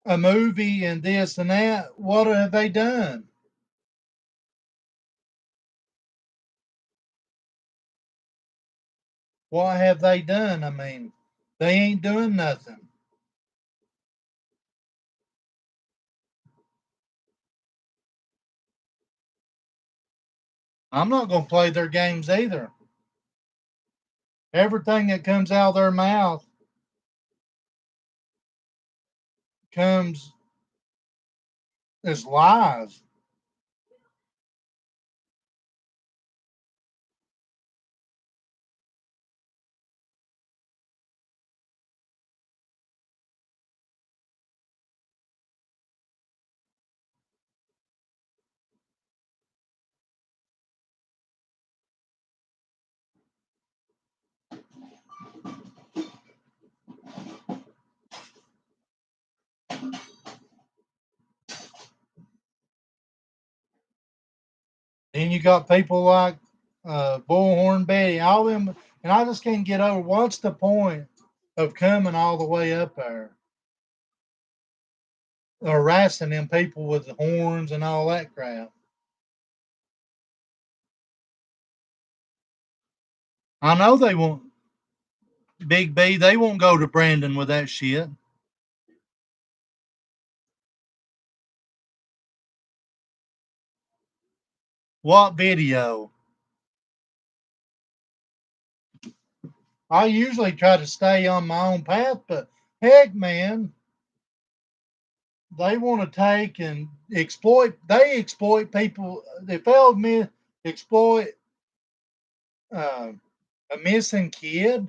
a movie and this and that. What have they done? What have they done? I mean, they ain't doing nothing. I'm not going to play their games either. Everything that comes out of their mouth comes as lies. Then you got people like Bullhorn Betty, all them, and I just can't get over what's the point of coming all the way up there, harassing them people with the horns and all that crap. I know they won't, Big B, they won't go to Brandon with that shit. What video? I usually try to stay on my own path, but heck, man, they want to take and exploit. They exploit people. They failed me exploit uh, a missing kid.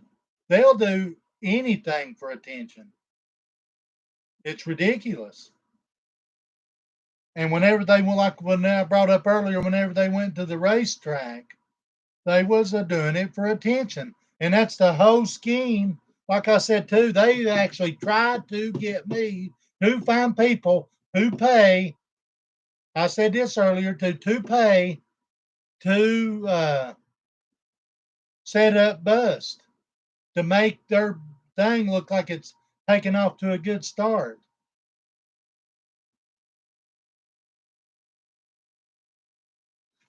They'll do anything for attention. It's ridiculous. And whenever they went, like when I brought up earlier, whenever they went to the racetrack, they was doing it for attention, and that's the whole scheme. Like I said too, they actually tried to get me to find people who pay. I said this earlier to pay to set up bust to make their thing look like it's taking off to a good start.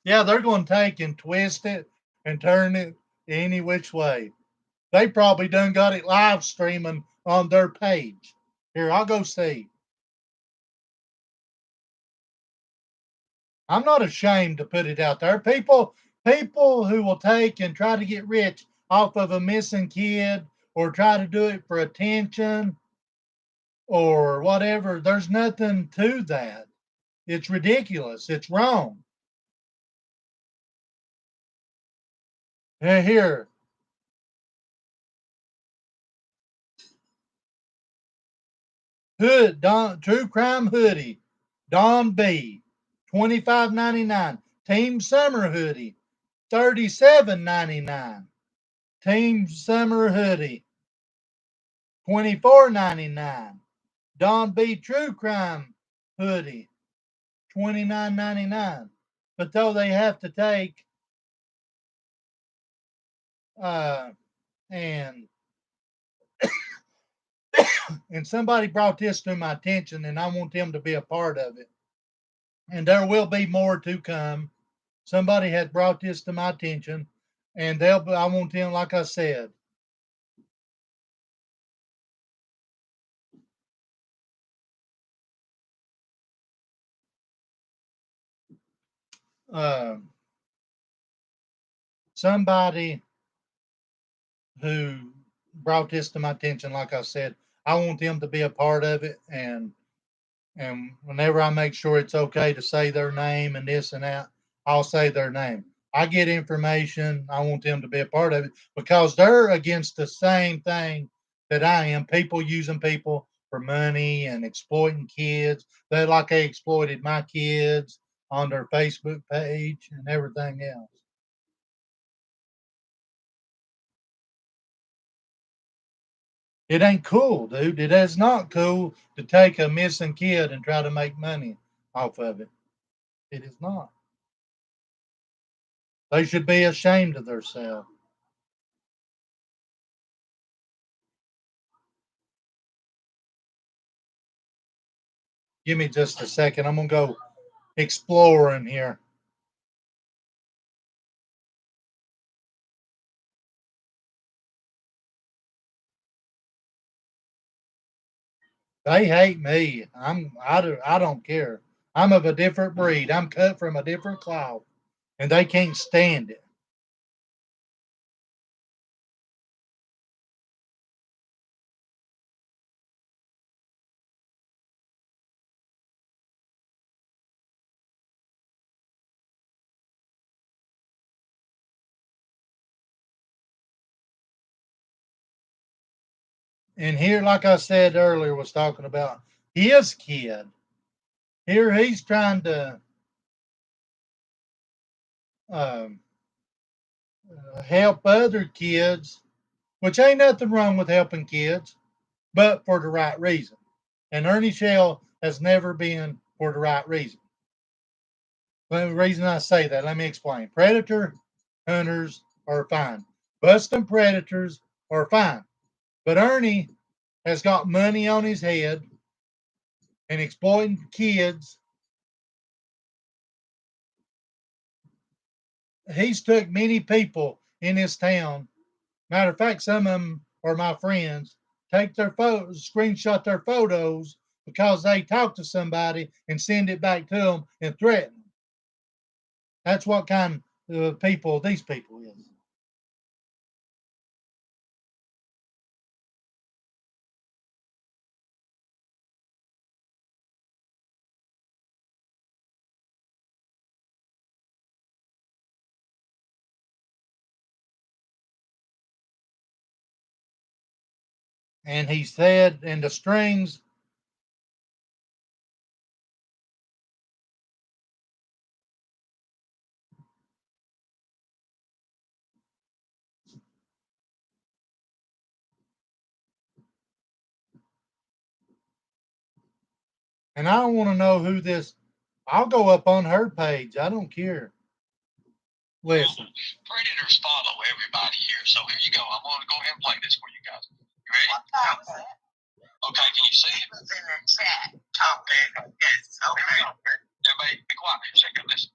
Yeah, they're going to take and twist it and turn it any which way. They probably done got it live streaming on their page. Here, I'll go see. I'm not ashamed to put it out there. People who will take and try to get rich off of a missing kid or try to do it for attention or whatever, there's nothing to that. It's ridiculous. It's wrong. Here, hood, Don, True Crime Hoodie, Don B, $25.99. Team Summer Hoodie, $37.99. Team Summer Hoodie, $24.99. Don B True Crime Hoodie, $29.99. But though they have to take uh and and somebody brought this to my attention and I want them to be a part of it. and there will be more to come. Somebody had brought this to my attention, and I want them, like I said, um, somebody who brought this to my attention, like I said, I want them to be a part of it, and whenever I make sure it's okay to say their name and this and that, I'll say their name. I get information. I want them to be a part of it because they're against the same thing that I am. People using people for money and exploiting kids. They exploited my kids on their Facebook page and everything else. It ain't cool, dude. It is not cool to take a missing kid and try to make money off of it. It is not. They should be ashamed of themselves. Give me just a second. I'm gonna go exploring here. They hate me. I don't care. I'm of a different breed. I'm cut from a different cloth, and they can't stand it. And here, like I said earlier, was talking about his kid. Here he's trying to um, help other kids, which ain't nothing wrong with helping kids, but for the right reason. And Ernie Shell has never been for the right reason. The reason I say that, let me explain. Predator hunters are fine. Busting predators are fine. But Ernie has got money on his head and exploiting kids. He's took many people in this town. Matter of fact, some of them are my friends. Take their photos, screenshot their photos because they talk to somebody and send it back to them and threaten them. That's what kind of people these people is. And he said, and the strings, and I don't want to know who this. I'll go up on her page. I don't care. Listen. Predators follow everybody here, so here you go. I'm going to go ahead and play this for you guys. You ready? What time is that? Okay, can you see it? It's in the chat. Okay. Yes. Okay. Everybody, be quiet for a second. Listen.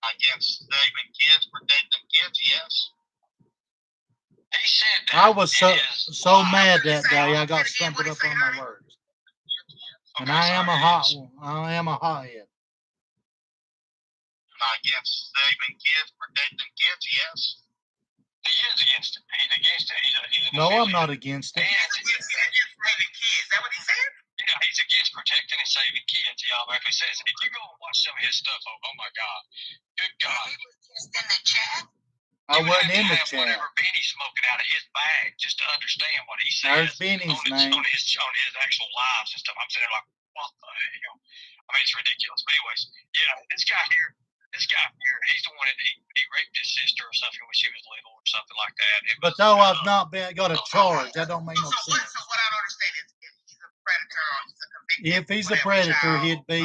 I guess saving kids, protecting kids, yes. He said that. I was so mad that day. I got stumbled up on my words. And I am a hothead. I guess saving kids, protecting kids, yes. He is against it. He's against it. He's no, I'm not against it. He's against saving kids. Is that what he said? Yeah, he's against protecting and saving kids. He automatically says, if you go and watch some of his stuff, oh my God. Good God. He was just in the chat? I wasn't in the chat. Whatever Benny smoking out of his bag just to understand what he says. There's Benny's name. On his actual lives and stuff. I'm sitting there like, what the hell? I mean, it's ridiculous. But anyways, yeah, this guy here, he's the one that he raped his sister or something when she was little or something like that. But though I've not got a charge, that don't make no sense. So what I don't understand is if he's a predator or he's a convicted. If he's a predator, he'd be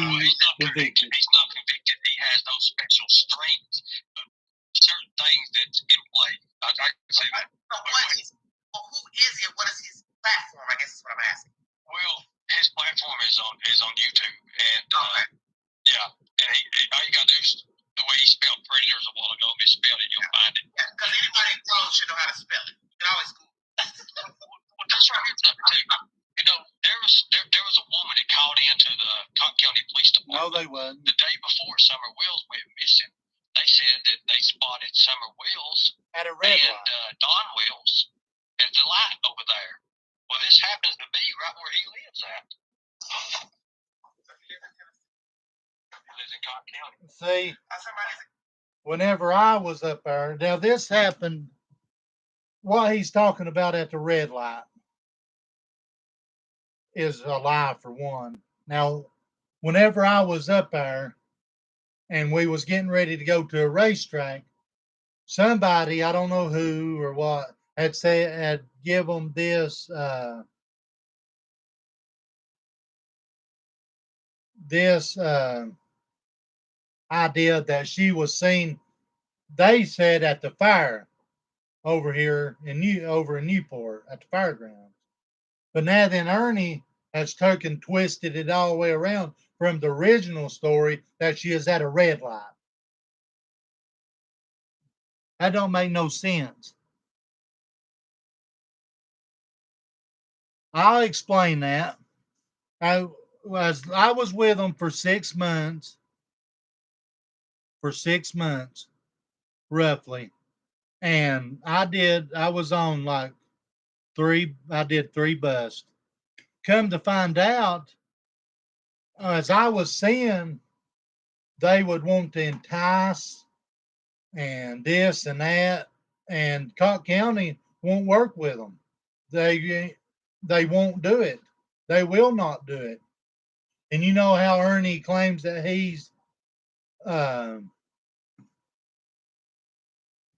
convicted. He's not convicted. He has those special strings, certain things that's in play. I can say that. So who is he? What is his platform? I guess is what I'm asking. Well, his platform is on YouTube, and yeah, he wasn't. The day before Summer Wells went missing, they said that they spotted Summer Wells At a red and light. Don Wells at the light over there. Well, this happens to be right where he lives at. He lives in Cotton County. See, whenever I was up there, now this happened, what he's talking about at the red light is a lie for one. Now, whenever I was up there and we was getting ready to go to a racetrack, somebody, I don't know who or what, had said, had give them this, idea that she was seen, they said, at the fire over here in Newport at the fairgrounds. But now then Ernie has taken twisted it all the way around from the original story that she is at a red light. That don't make no sense. I'll explain that. I was with them for 6 months. For 6 months, roughly. And I was on like I did 3 busts. Come to find out, as I was seeing, they would want to entice and this and that, and Cotton County won't work with them. They won't do it. They will not do it. And you know how Ernie claims that he's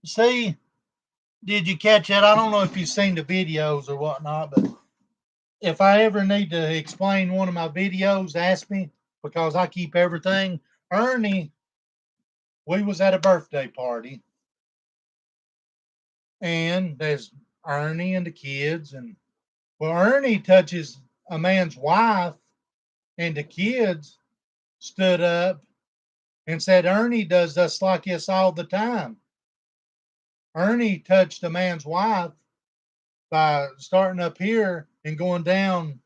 see, did you catch that? I don't know if you've seen the videos or whatnot, but if I ever need to explain one of my videos, ask me, because I keep everything. Ernie, we was at a birthday party, and there's Ernie and the kids, and well, Ernie touches a man's wife, and the kids stood up and said Ernie does us like this all the time. Ernie touched a man's wife by starting up here and going down.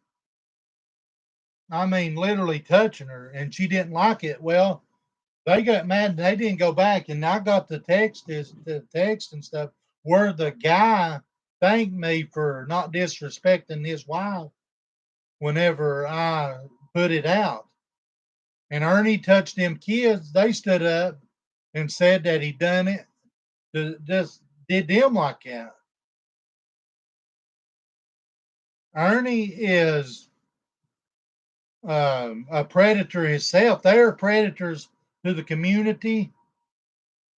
I mean, literally touching her, and she didn't like it. Well, they got mad and they didn't go back. And I got the text and stuff where the guy thanked me for not disrespecting his wife whenever I put it out. And Ernie touched them kids. They stood up and said that he done it, just did them like that. Ernie is a predator himself. They are predators to the community,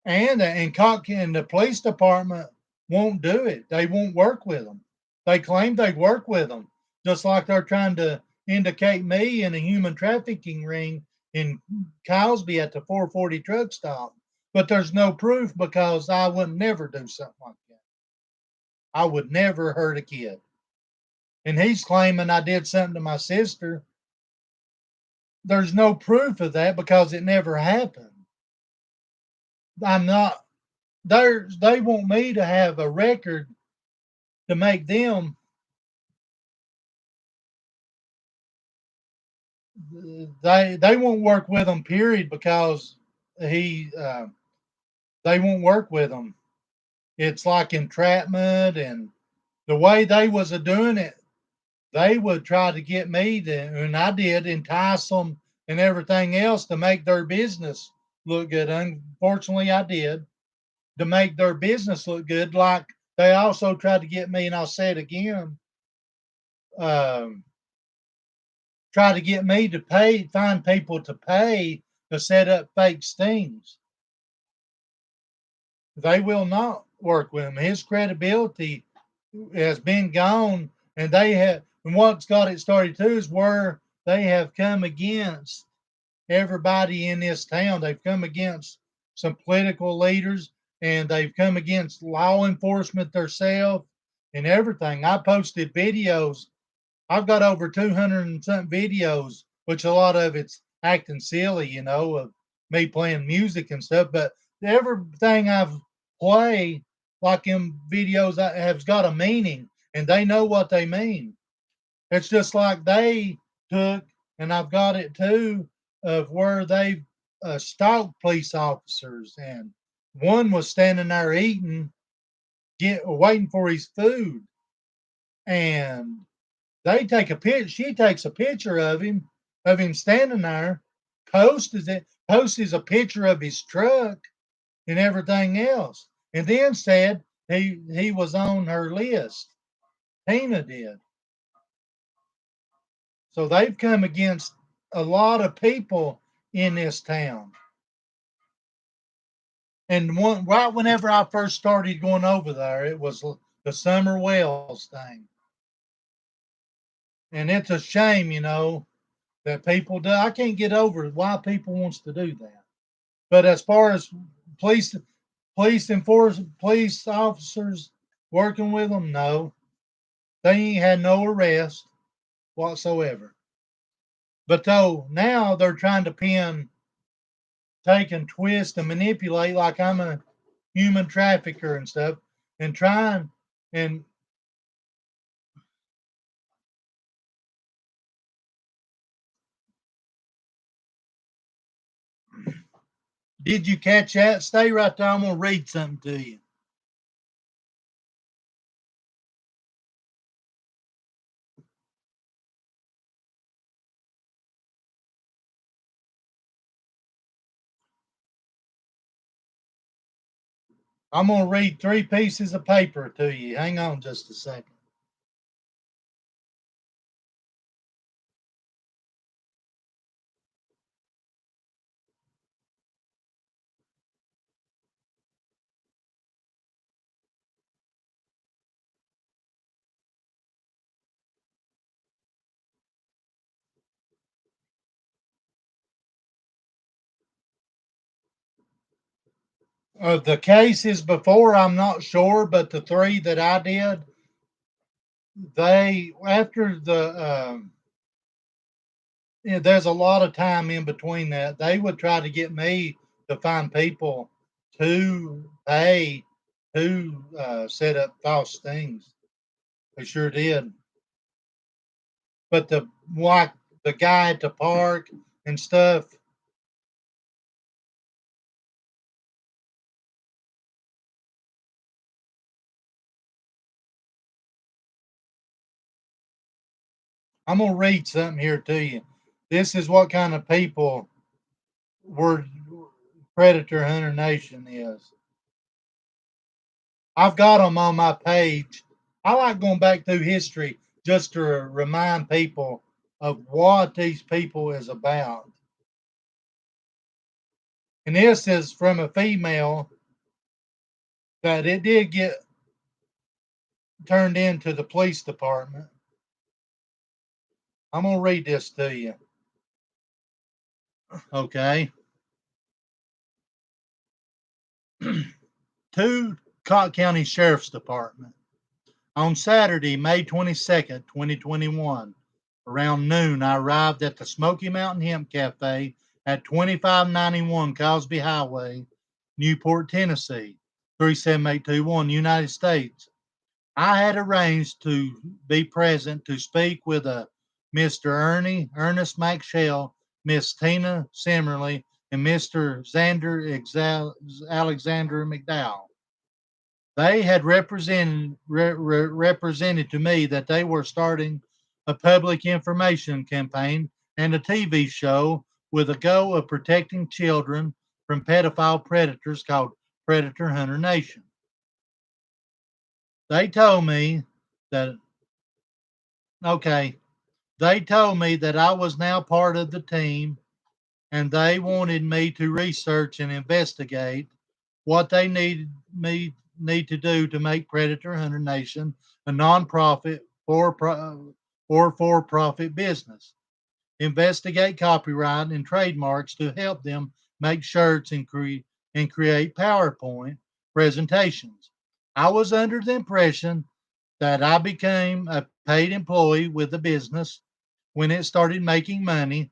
and the police department won't do it. They won't work with them. They claim they work with them, just like they're trying to indicate me in a human trafficking ring in Cosby at the 440 truck stop. But there's no proof, because I would never do something like that. I would never hurt a kid. And he's claiming I did something to my sister. There's no proof of that because it never happened. I'm not, they want me to have a record to make them, they won't work with him, period, because they won't work with him. It's like entrapment, and the way they was doing it, they would try to get me to, and I did, entice them and everything else to make their business look good. Unfortunately, I did, to make their business look good. Like they also tried to get me, and I'll say it again, try to get me to find people to pay to set up fake stings. They will not work with him. His credibility has been gone, and what's got it started too is where they have come against everybody in this town. They've come against some political leaders, and they've come against law enforcement themselves and everything. I posted videos. I've got over 200 and something videos, which a lot of it's acting silly, of me playing music and stuff. But everything I've played, like in videos, has got a meaning, and they know what they mean. It's just like they took, and I've got it too, of where they stalked police officers, and one was standing there eating, waiting for his food, and they take a picture. She takes a picture of him standing there, posts a picture of his truck and everything else, and then said he was on her list. Tina did. So they've come against a lot of people in this town. And right whenever I first started going over there, it was the Summer Wells thing. And it's a shame, that people do. I can't get over why people wants to do that. But as far as police police officers working with them, no, they ain't had no arrest whatsoever. But though now they're trying to take and twist and manipulate like I'm a human trafficker and stuff, and trying and did you catch that? Stay right there. I'm gonna read something to you. I'm gonna read 3 pieces of paper to you. Hang on just a second. The cases before, I'm not sure, but the 3 that I did, they after there's a lot of time in between that. They would try to get me to find people to pay to set up false things. They sure did. But the guy at the park and stuff. I'm gonna read something here to you. This is what kind of people we're Predator Hunter Nation is. I've got them on my page. I like going back through history just to remind people of what these people is about. And this is from a female that it did get turned into the police department. I'm going to read this to you. Okay. To Cott County Sheriff's Department. On Saturday, May 22nd, 2021, around noon, I arrived at the Smoky Mountain Hemp Cafe at 2591 Cosby Highway, Newport, Tennessee, 37821, United States. I had arranged to be present to speak with a Mr. Ernest Maxwell, Miss Tina Simmerly, and Mr. Xander Alexander McDowell. They had represented to me that they were starting a public information campaign and a TV show with a goal of protecting children from pedophile predators called Predator Hunter Nation. They told me that, okay, they told me that I was now part of the team and they wanted me to research and investigate what they need to do to make Predator Hunter Nation a nonprofit or for-profit business. Investigate copyright and trademarks to help them make shirts and create PowerPoint presentations. I was under the impression that I became a paid employee with the business when it started making money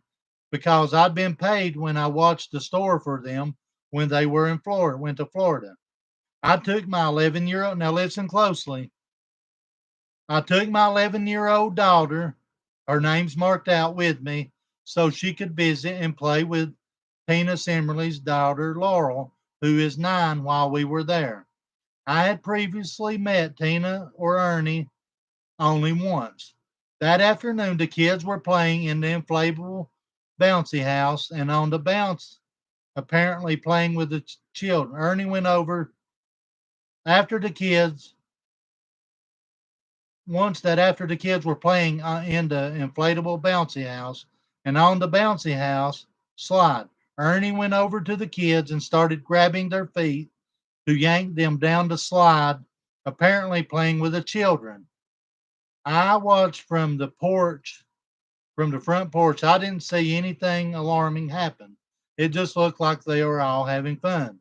because I'd been paid when I watched the store for them when they were in Florida, went to Florida. I took my 11-year-old, now listen closely. I took my 11-year-old daughter, her name's marked out with me, so she could visit and play with Tina Simmerly's daughter, Laurel, who is 9, while we were there. I had previously met Tina or Ernie only once. That afternoon, the kids were playing in the inflatable bouncy house and on the bounce, apparently playing with the children. Ernie went over after the kids, after the kids were playing in the inflatable bouncy house and on the bouncy house slide. Ernie went over to the kids and started grabbing their feet to yank them down the slide, apparently playing with the children. I watched from the porch, from the front porch. I didn't see anything alarming happen. It just looked like they were all having fun.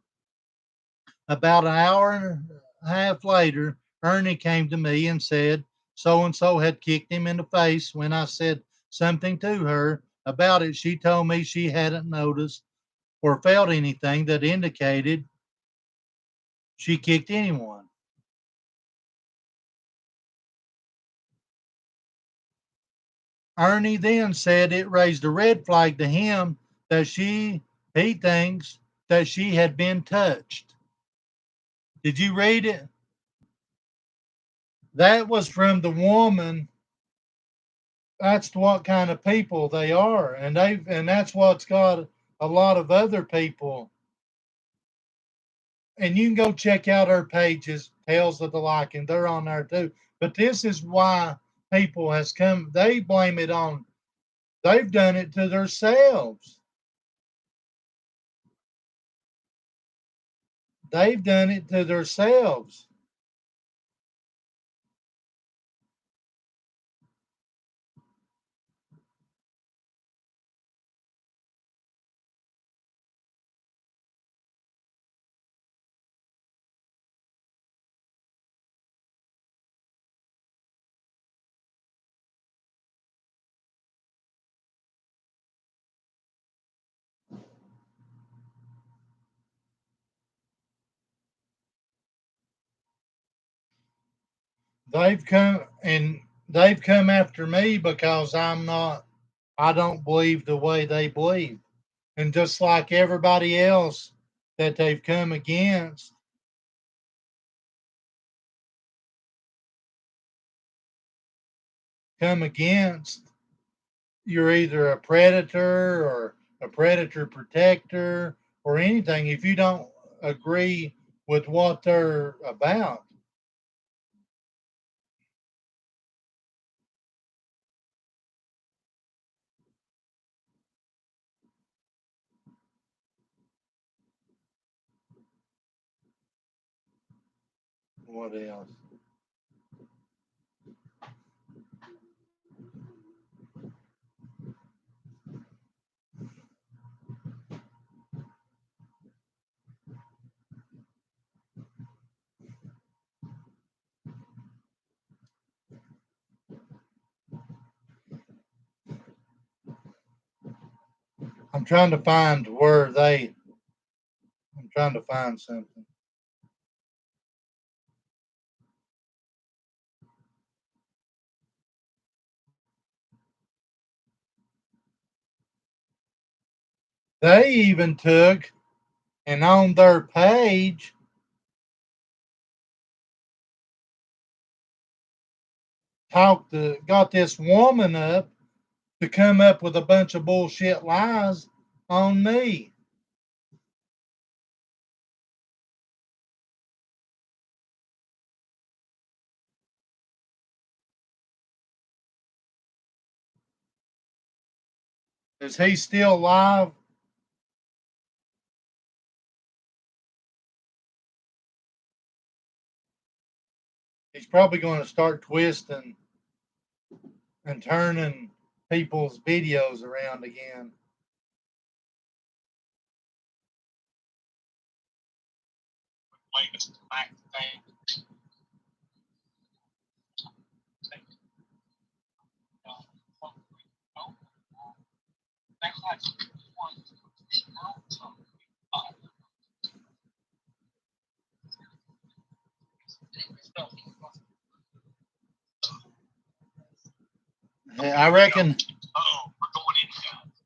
About an hour and a half later, Ernie came to me and said so and so had kicked him in the face. When I said something to her about it, she told me she hadn't noticed or felt anything that indicated she kicked anyone. Ernie then said it raised a red flag to him that he thinks that she had been touched. Did you read it? That was from the woman. That's what kind of people they are, and that's what's got a lot of other people. And you can go check out her pages, Tales of the Liking. They're on there too. But this is why people has come. They blame it on. They've done it to themselves. They've done it to themselves. They've come after me because I don't believe the way they believe. And just like everybody else that they've come against, you're either a predator or a predator protector or anything if you don't agree with what they're about. What else? I'm trying to find I'm trying to find something. They even took and on their page got this woman up to come up with a bunch of bullshit lies on me. Is he still live? He's probably going to start twisting and turning people's videos around again. Latest back thing. I reckon. Oh, we're going in.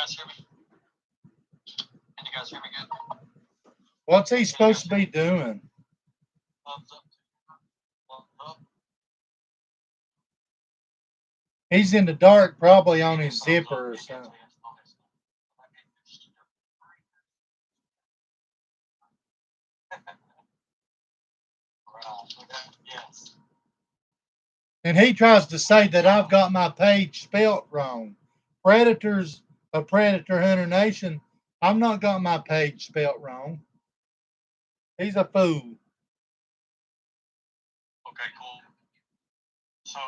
guys hear me? Can you guys hear me good? What's he supposed to be doing? Thumbs up. Thumbs up. He's in the dark, probably on his zipper or something. Yes. And he tries to say that I've got my page spelt wrong. Predators of Predator Hunter Nation, I've not got my page spelt wrong. He's a fool. Okay, cool. So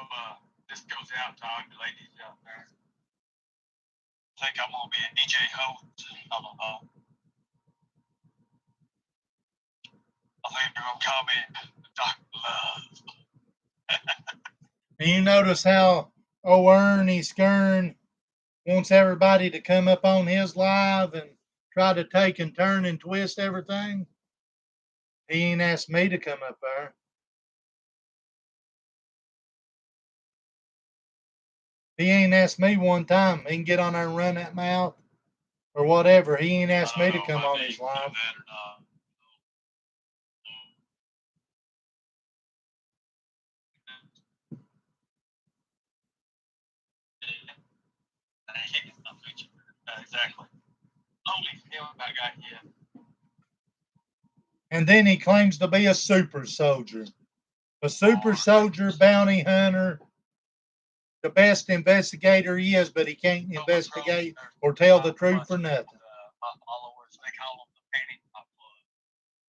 this goes out to all the ladies out there. I think I'm gonna be a DJ host. I don't know. I think they're gonna call me Dr. Love. And you notice how Ernie Skern wants everybody to come up on his live and try to take and turn and twist everything? He ain't asked me to come up there. He ain't asked me one time. He can get on there and run that mouth or whatever. He ain't asked me to come on his live. Exactly. Only him I got here. And then he claims to be a super soldier. A super soldier, bounty hunter, the best investigator he is, but he can't investigate or tell the truth for nothing. My followers, they call him the penny pop plug.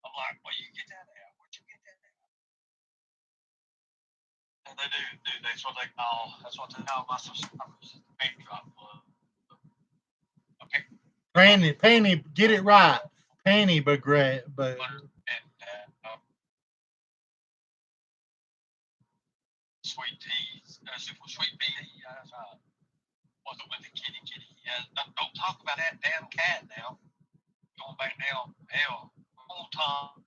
I'm like, well, you get that out. Where'd you get that out? And they do. That's what they call my subscribers, the penny drop plug. Okay. Penny, get it right. Penny, but sweet teas, sweet pea. Wasn't with the kitty. Don't talk about that damn cat now. Going back down hell. Whole time.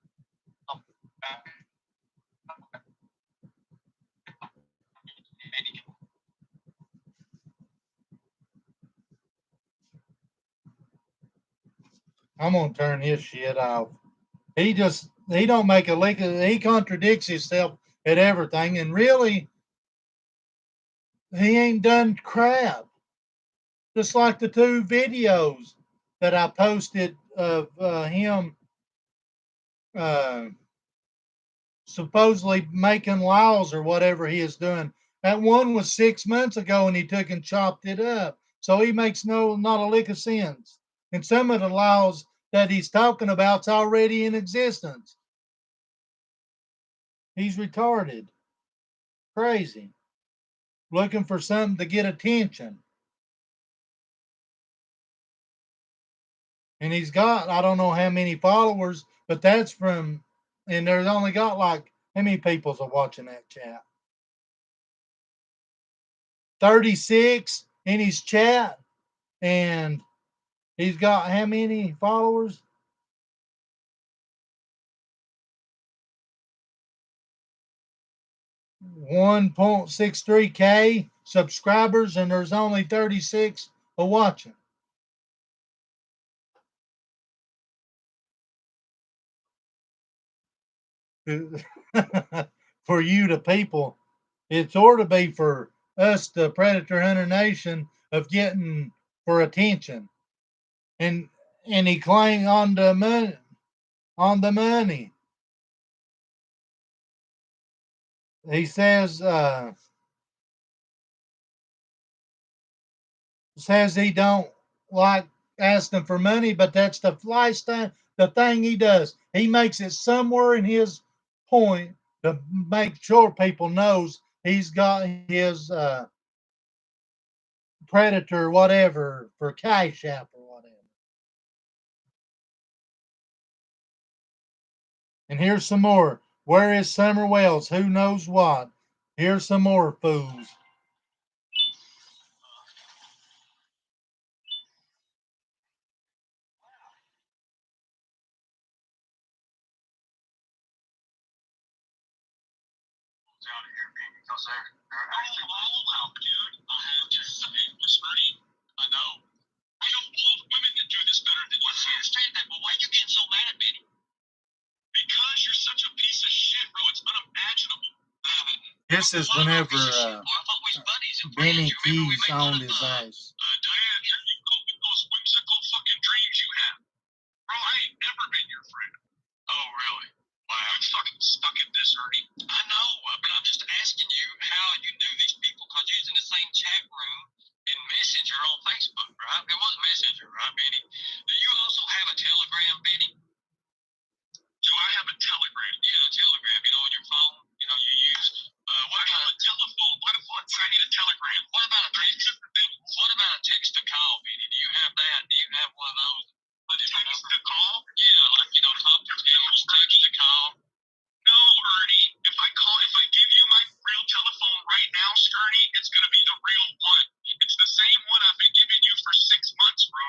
I'm gonna turn his shit off. He don't make a lick of, he contradicts himself at everything, and really he ain't done crap. Just like the two videos that I posted of him supposedly making laws or whatever he is doing. That one was 6 months ago and he took and chopped it up. So he makes not a lick of sense. And some of the laws that he's talking about's already in existence. He's retarded. Crazy. Looking for something to get attention. And he's got, I don't know how many followers, but that's from, and there's only got like, how many people's are watching that chat? 36 in his chat. And he's got how many followers? $1.63K subscribers, and there's only 36 watching. For you, the people, it's ought to be for us, the Predator Hunter Nation, of getting for attention. And he claimed on the money. He says he don't like asking for money, but that's the lifestyle, the thing he does. He makes it somewhere in his point to make sure people knows he's got his Predator whatever for Cash App or whatever. And here's some more. Where is Summer Wells? Who knows what? Here's some more fools. Out of here because they're actually all out, dude. I have to say, Miss Marie, I know. I don't all the women that do this better than you. I understand that, but why are you getting so mad at Benny? Because you're such a piece of shit, bro. It's unimaginable. This is whenever Benny Keys owned his ass. Diane, here you go with those whimsical fucking dreams you have. Bro, I ain't never been your friend. Oh, really? Wow. I'm fucking stuck at this, Ernie. I know, but I'm just asking you how you knew these people because you're in the same chat room in Messenger on Facebook, right? It wasn't Messenger, right, Benny? Do you also have a Telegram, Benny? Do I have a Telegram? Yeah, a Telegram. You know, on your phone. You know, you use. What about a telephone? What about I need a Telegram? What about a text? What about a text to call, Benny? Do you have that? Do you have one of those? A text to call? Yeah, like you know, talk to text to call. No, Ernie. If I give you my real telephone right now, Skirty, it's gonna be the real one. It's the same one I've been giving you for 6 months, bro.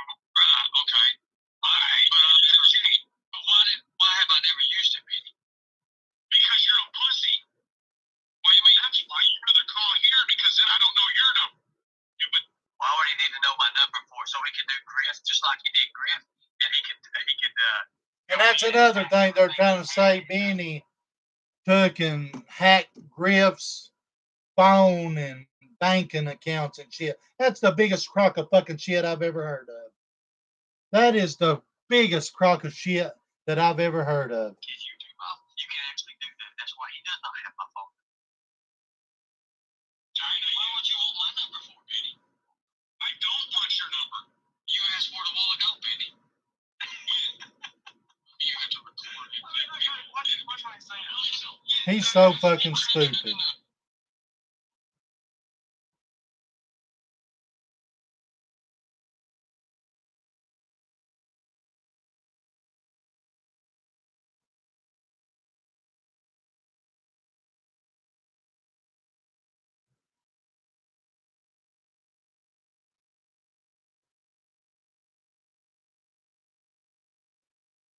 Okay. Alright. But why have I never used it, Benny? Because you're a pussy. What do you mean? That's why you'd rather call here because then I don't know your number. Why would he need to know my number for? So he could do Griff just like he did Griff, and he could. And that's another thing they're trying to say. Benny took and hacked Griff's phone and banking accounts and shit. That's the biggest crock of fucking shit I've ever heard of. That is the biggest crock of shit that I've ever heard of. You can actually do that. That's why he does not have my phone. China, why would you want my number for, Benny? I don't want your number. You asked for it a while ago, Benny. You have to record it. What am I saying? He's so fucking stupid.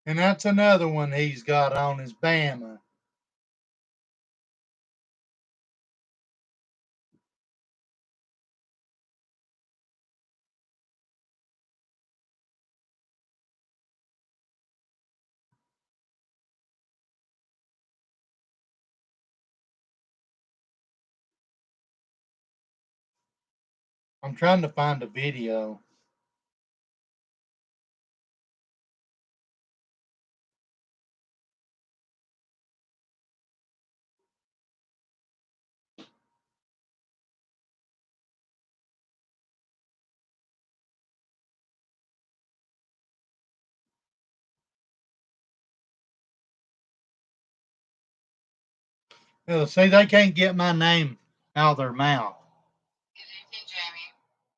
And that's another one he's got on his Bama. I'm trying to find a video. See, they can't get my name out of their mouth. Good evening, Jamie.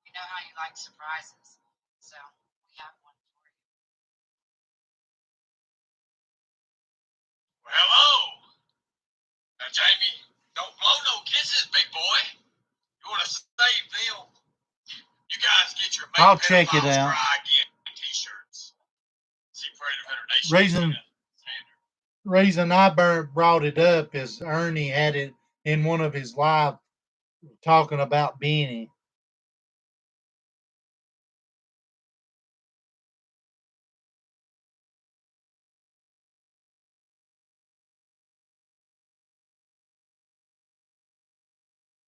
You know how you like surprises, so we have one for you. Well, hello. Now, Jamie, don't blow no kisses, big boy. You want to save them? You guys get your I'll check it out. Dry again t-shirts. See, Predator Nation. Reason I brought it up is Ernie had it in one of his live talking about Benny.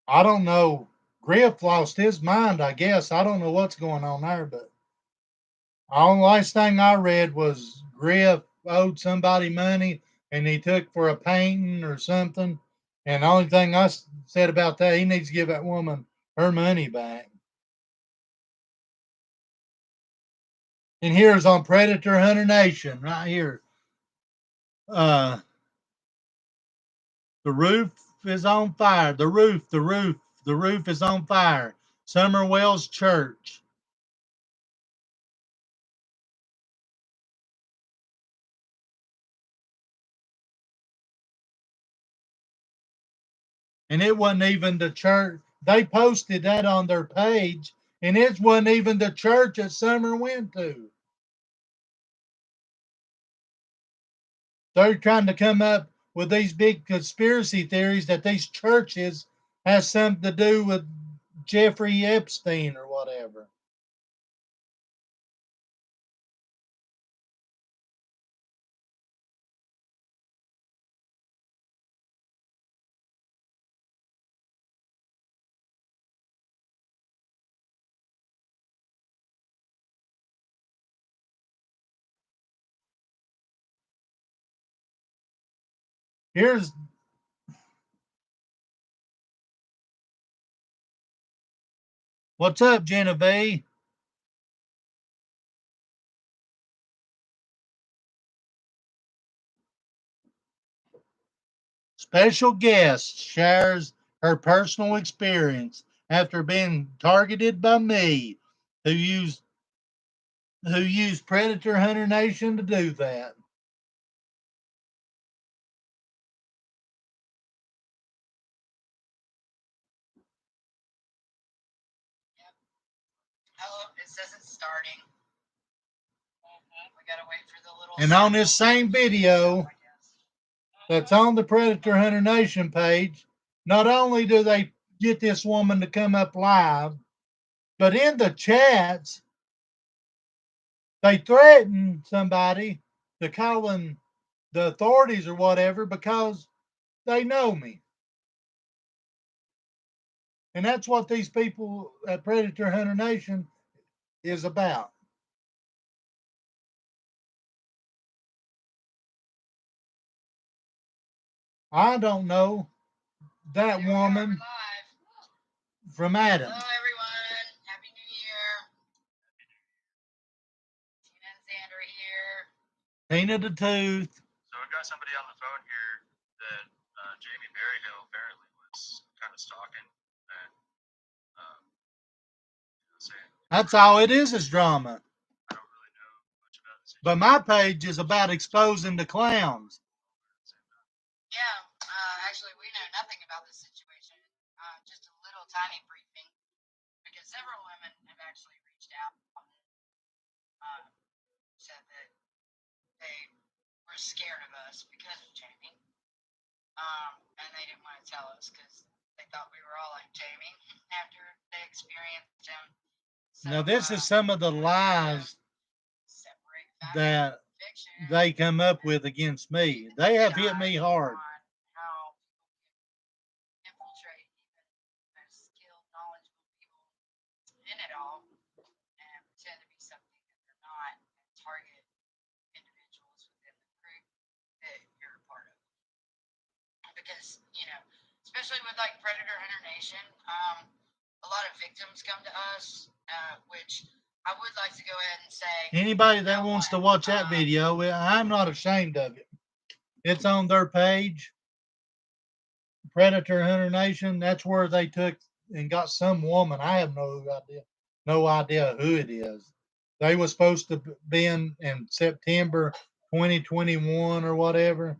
I don't know. Griff lost his mind, I guess. I don't know what's going on there, but the last thing I read was Griff owed somebody money and he took for a painting or something. And the only thing I said about that, he needs to give that woman her money back. And here's on Predator Hunter Nation, right here. The roof is on fire. The roof is on fire. Summer Wells Church. And it wasn't even the church. They posted that on their page, and it wasn't even the church that Summer went to. They're trying to come up with these big conspiracy theories that these churches has something to do with Jeffrey Epstein or whatever. Here's what's up, Genevieve. Special guest shares her personal experience after being targeted by me, who used Predator Hunter Nation to do that. Oh, it says it's starting. We gotta wait for the little. And on this same video that's on the Predator Hunter Nation page, not only do they get this woman to come up live, but in the chats, they threaten somebody to call in the authorities or whatever because they know me. And that's what these people at Predator Hunter Nation is about. I don't know that There we are, woman we're live. from Adam. Hello, everyone. Happy New Year. Tina and Xander here. Tina the Tooth. So we've got somebody on the phone here that Jamie Berryhill apparently was kind of stalking and saying, That's all it is drama. I don't really know much about this. But my page is about exposing the clowns. Yeah, actually, we know nothing about this situation. Just a little tiny briefing because several women have actually reached out and said that they were scared of us because of Jamie. And they didn't want to tell us because they thought we were all like Jamie after they experienced him. So, Now, this is some of the lies separate fact that from fiction. they come up with against me. They have hit me hard. On how people can infiltrate even the most skilled, knowledgeable people in it all and pretend to be something that they're not and target individuals within the group that you're a part of. Because, especially with like Predator Hunter Nation, a lot of victims come to us, which I would like to go ahead and say. Anybody that wants to watch that video, I'm not ashamed of it. It's on their page, Predator Hunter Nation. That's where they took and got some woman. I have no idea who it is. They were supposed to be in September 2021 or whatever.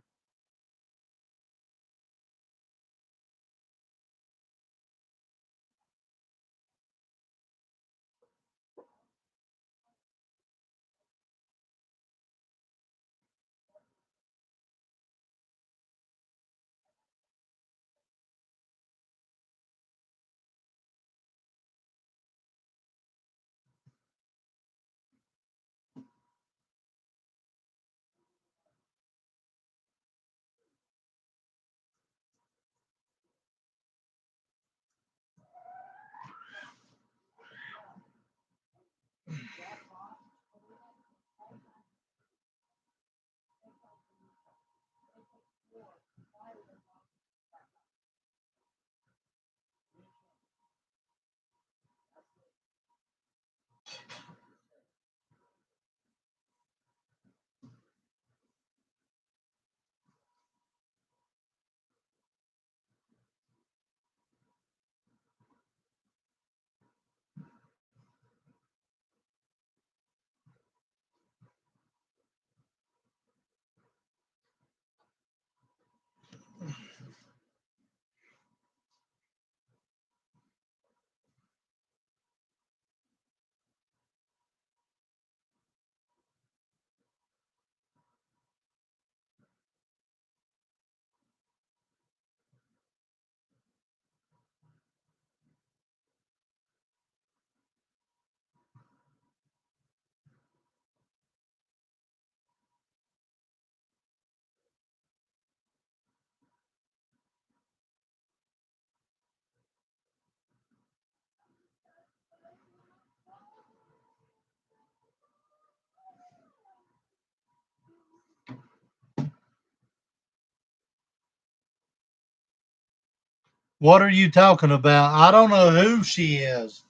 What are you talking about? I don't know who she is.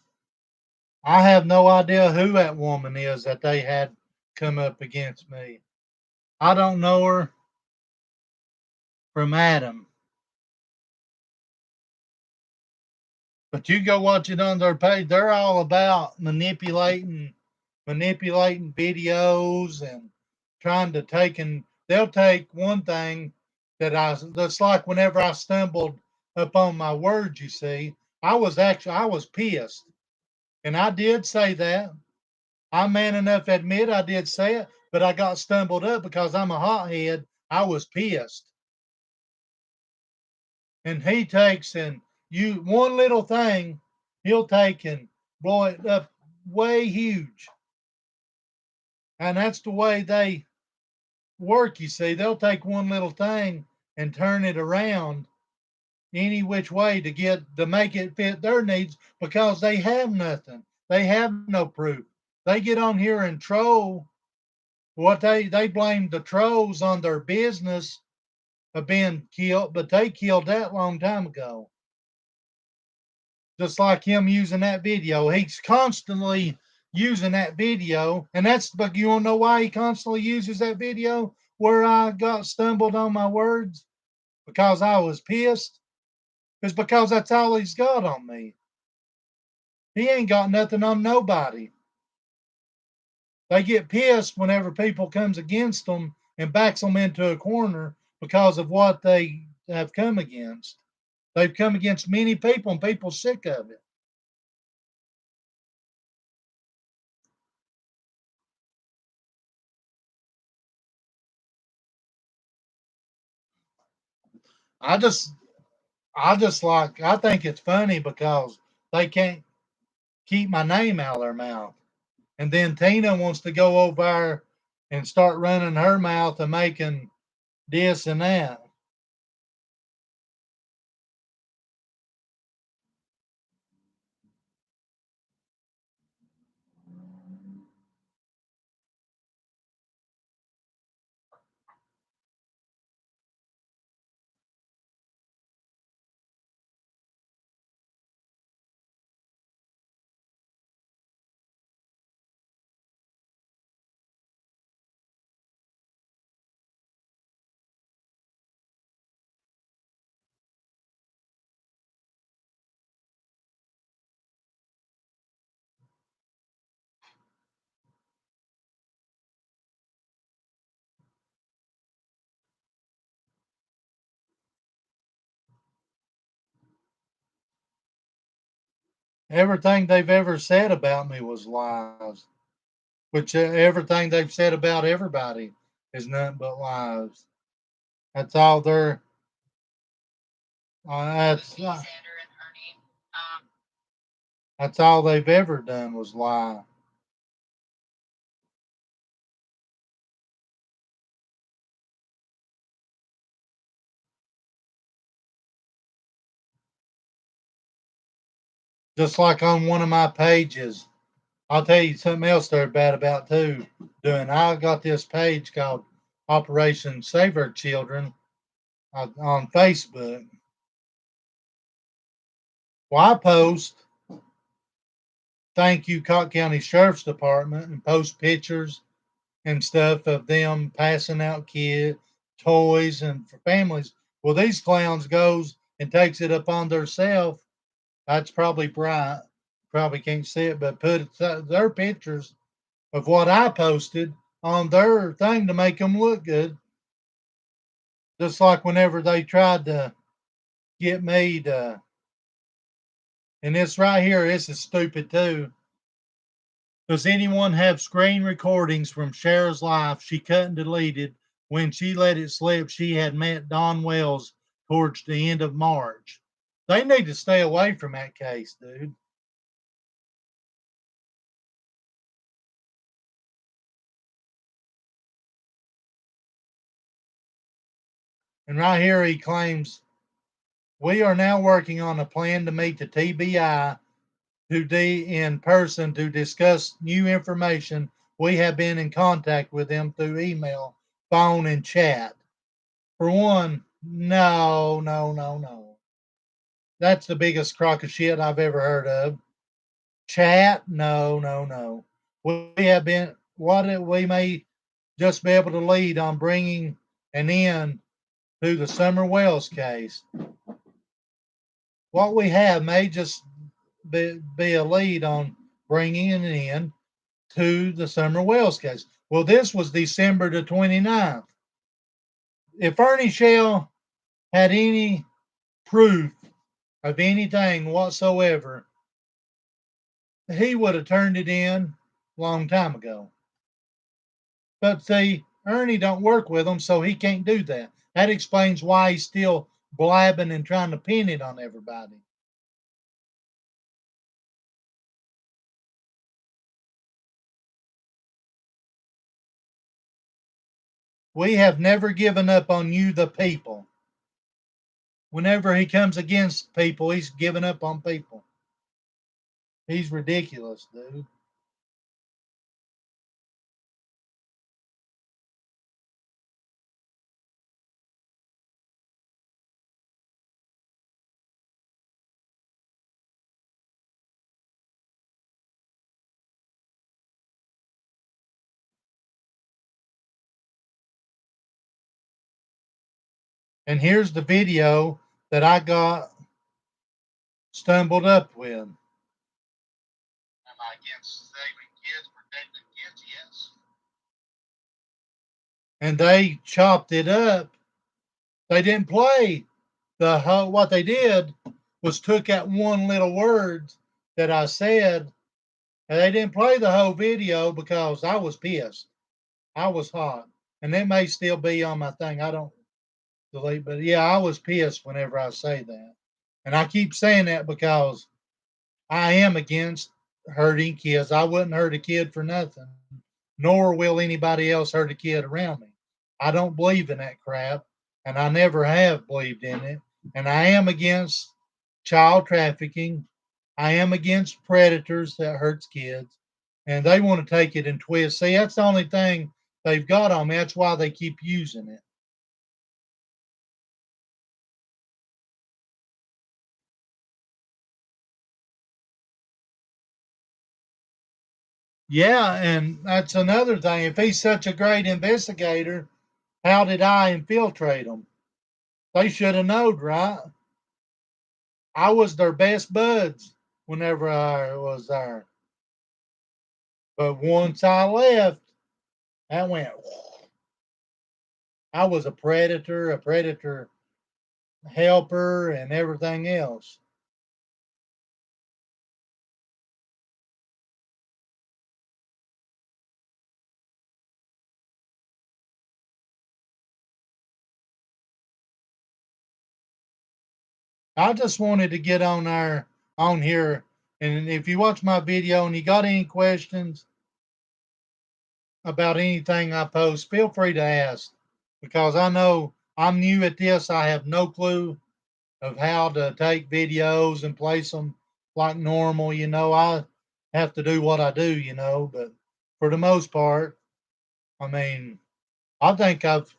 I have no idea who that woman is that they had come up against me. I don't know her from Adam. But you go watch it on their page. They're all about manipulating videos and trying to take, and they'll take one thing that's like whenever I stumbled upon my words, you see, I was pissed. And I did say that. I'm man enough to admit I did say it, but I got stumbled up because I'm a hothead. I was pissed. And he takes and you one little thing, he'll take and blow it up way huge. And that's the way they work, you see. They'll take one little thing and turn it around any which way to make it fit their needs because they have nothing. They have no proof. They get on here and troll. They blame the trolls on their business of being killed, but they killed that long time ago. Just like him using that video. He's constantly using that video. And but you want to know why he constantly uses that video where I got stumbled on my words? Because I was pissed. It's because that's all he's got on me. He ain't got nothing on nobody. They get pissed whenever people comes against them and backs them into a corner because of what they have come against. They've come against many people and people sick of it. I just I think it's funny because they can't keep my name out of their mouth. And then Tina wants to go over there and start running her mouth and making this and that. Everything they've ever said about me was lies. Which everything they've said about everybody is nothing but lies. That's all they're. That's Xander and Ernie. that's all they've ever done was lie. Just like on one of my pages, I'll tell you something else they're bad about too. Doing I got this page called Operation Save Our Children on Facebook. Well, I post thank you Cotton County Sheriff's Department and post pictures and stuff of them passing out toys and for families. Well, these clowns goes and takes it upon theirself. That's probably bright. Probably can't see it, but put their pictures of what I posted on their thing to make them look good. Just like whenever they tried to get me to, and this right here, this is stupid too. Does anyone have screen recordings from Cher's life she cut and deleted when she let it slip she had met Don Wells towards the end of March? They need to stay away from that case, dude. And right here he claims we are now working on a plan to meet the TBI in person to discuss new information. We have been in contact with them through email, phone, and chat. For one, no, no, no, no. That's the biggest crock of shit I've ever heard of. Chat? No, no, no. We have been, we may just be able to lead on bringing an end to the Summer Wells case. What we have may just be a lead on bringing an end to the Summer Wells case. Well, this was December the 29th. If Ernie Shell had any proof of anything whatsoever, he would have turned it in a long time ago. But see, Ernie don't work with him, so he can't do that. That explains why he's still blabbing and trying to pin it on everybody. We have never given up on you, the people. Whenever he comes against people, he's giving up on people. He's ridiculous, dude. And here's the video that I got stumbled up with. Am I against saving kids, protecting kids? Yes. And they chopped it up. They didn't play the whole. What they did was took out one little word that I said, and they didn't play the whole video because I was pissed. I was hot, and it may still be on my thing. I don't delete, but yeah, I was pissed whenever I say that, and I keep saying that because I am against hurting kids. I wouldn't hurt a kid for nothing, nor will anybody else hurt a kid around me. I don't believe in that crap, and I never have believed in it. And I am against child trafficking. I am against predators that hurts kids, and they want to take it and twist. See, that's the only thing they've got on me. That's why they keep using it. Yeah, and that's another thing. If he's such a great investigator, how did I infiltrate them? They should have known, right? I was their best buds whenever I was there. But once I left, that went. I was a predator helper, and everything else. I just wanted to get on here, and if you watch my video and you got any questions about anything I post, feel free to ask because I know I'm new at this. I have no clue of how to take videos and place them like normal. I have to do what I do, but for the most part, I mean, I think I've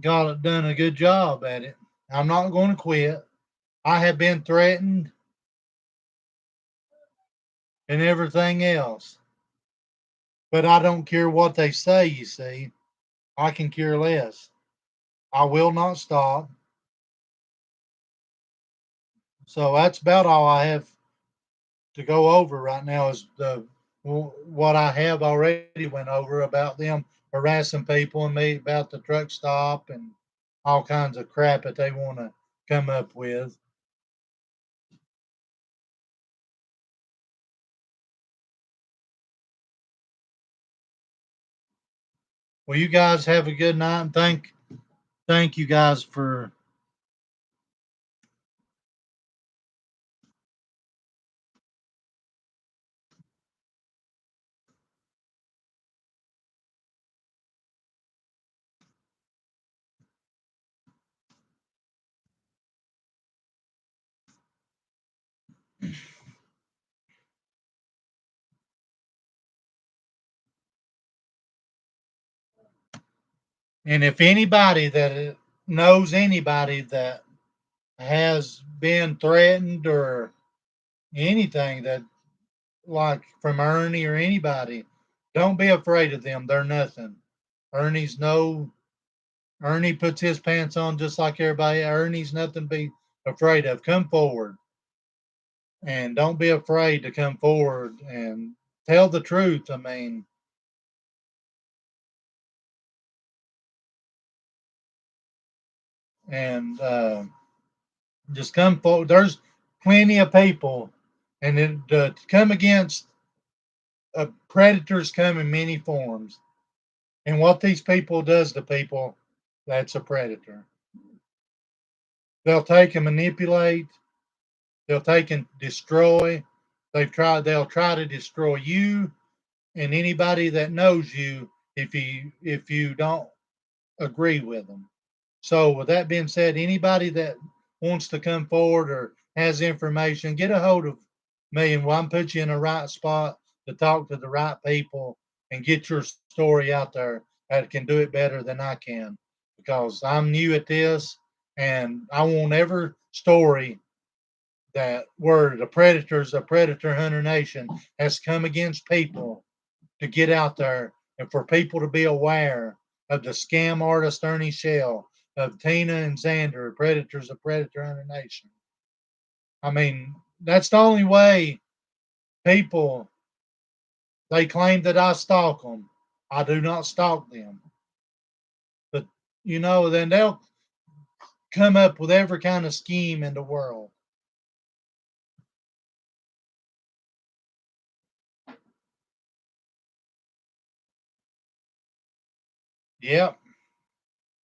done a good job at it. I'm not going to quit. I have been threatened and everything else, but I don't care what they say, you see. I can care less. I will not stop. So that's about all I have to go over right now is what I have already went over about them harassing people and me about the truck stop and all kinds of crap that they want to come up with. Well, you guys have a good night and thank you guys for. And if anybody that knows anybody that has been threatened or anything that, like from Ernie or anybody, don't be afraid of them. They're nothing. Ernie's no, Ernie puts his pants on just like everybody. Ernie's nothing to be afraid of. Come forward and don't be afraid to come forward and tell the truth. I mean, and just come forward. There's plenty of people, and to come against predators come in many forms. And what these people does to people, that's a predator. They'll take and manipulate. They'll take and destroy. They'll try to destroy you and anybody that knows you if you don't agree with them. So with that being said, anybody that wants to come forward or has information, get a hold of me and I'll put you in the right spot to talk to the right people and get your story out there that can do it better than I can because I'm new at this and I want every story that where the predators, a predator hunter nation has come against people to get out there and for people to be aware of the scam artist Ernie Shell, of Tina and Xander, predators of Predator Hunter Nation. I mean, that's the only way people, they claim that I stalk them. I do not stalk them. But, then they'll come up with every kind of scheme in the world. Yep.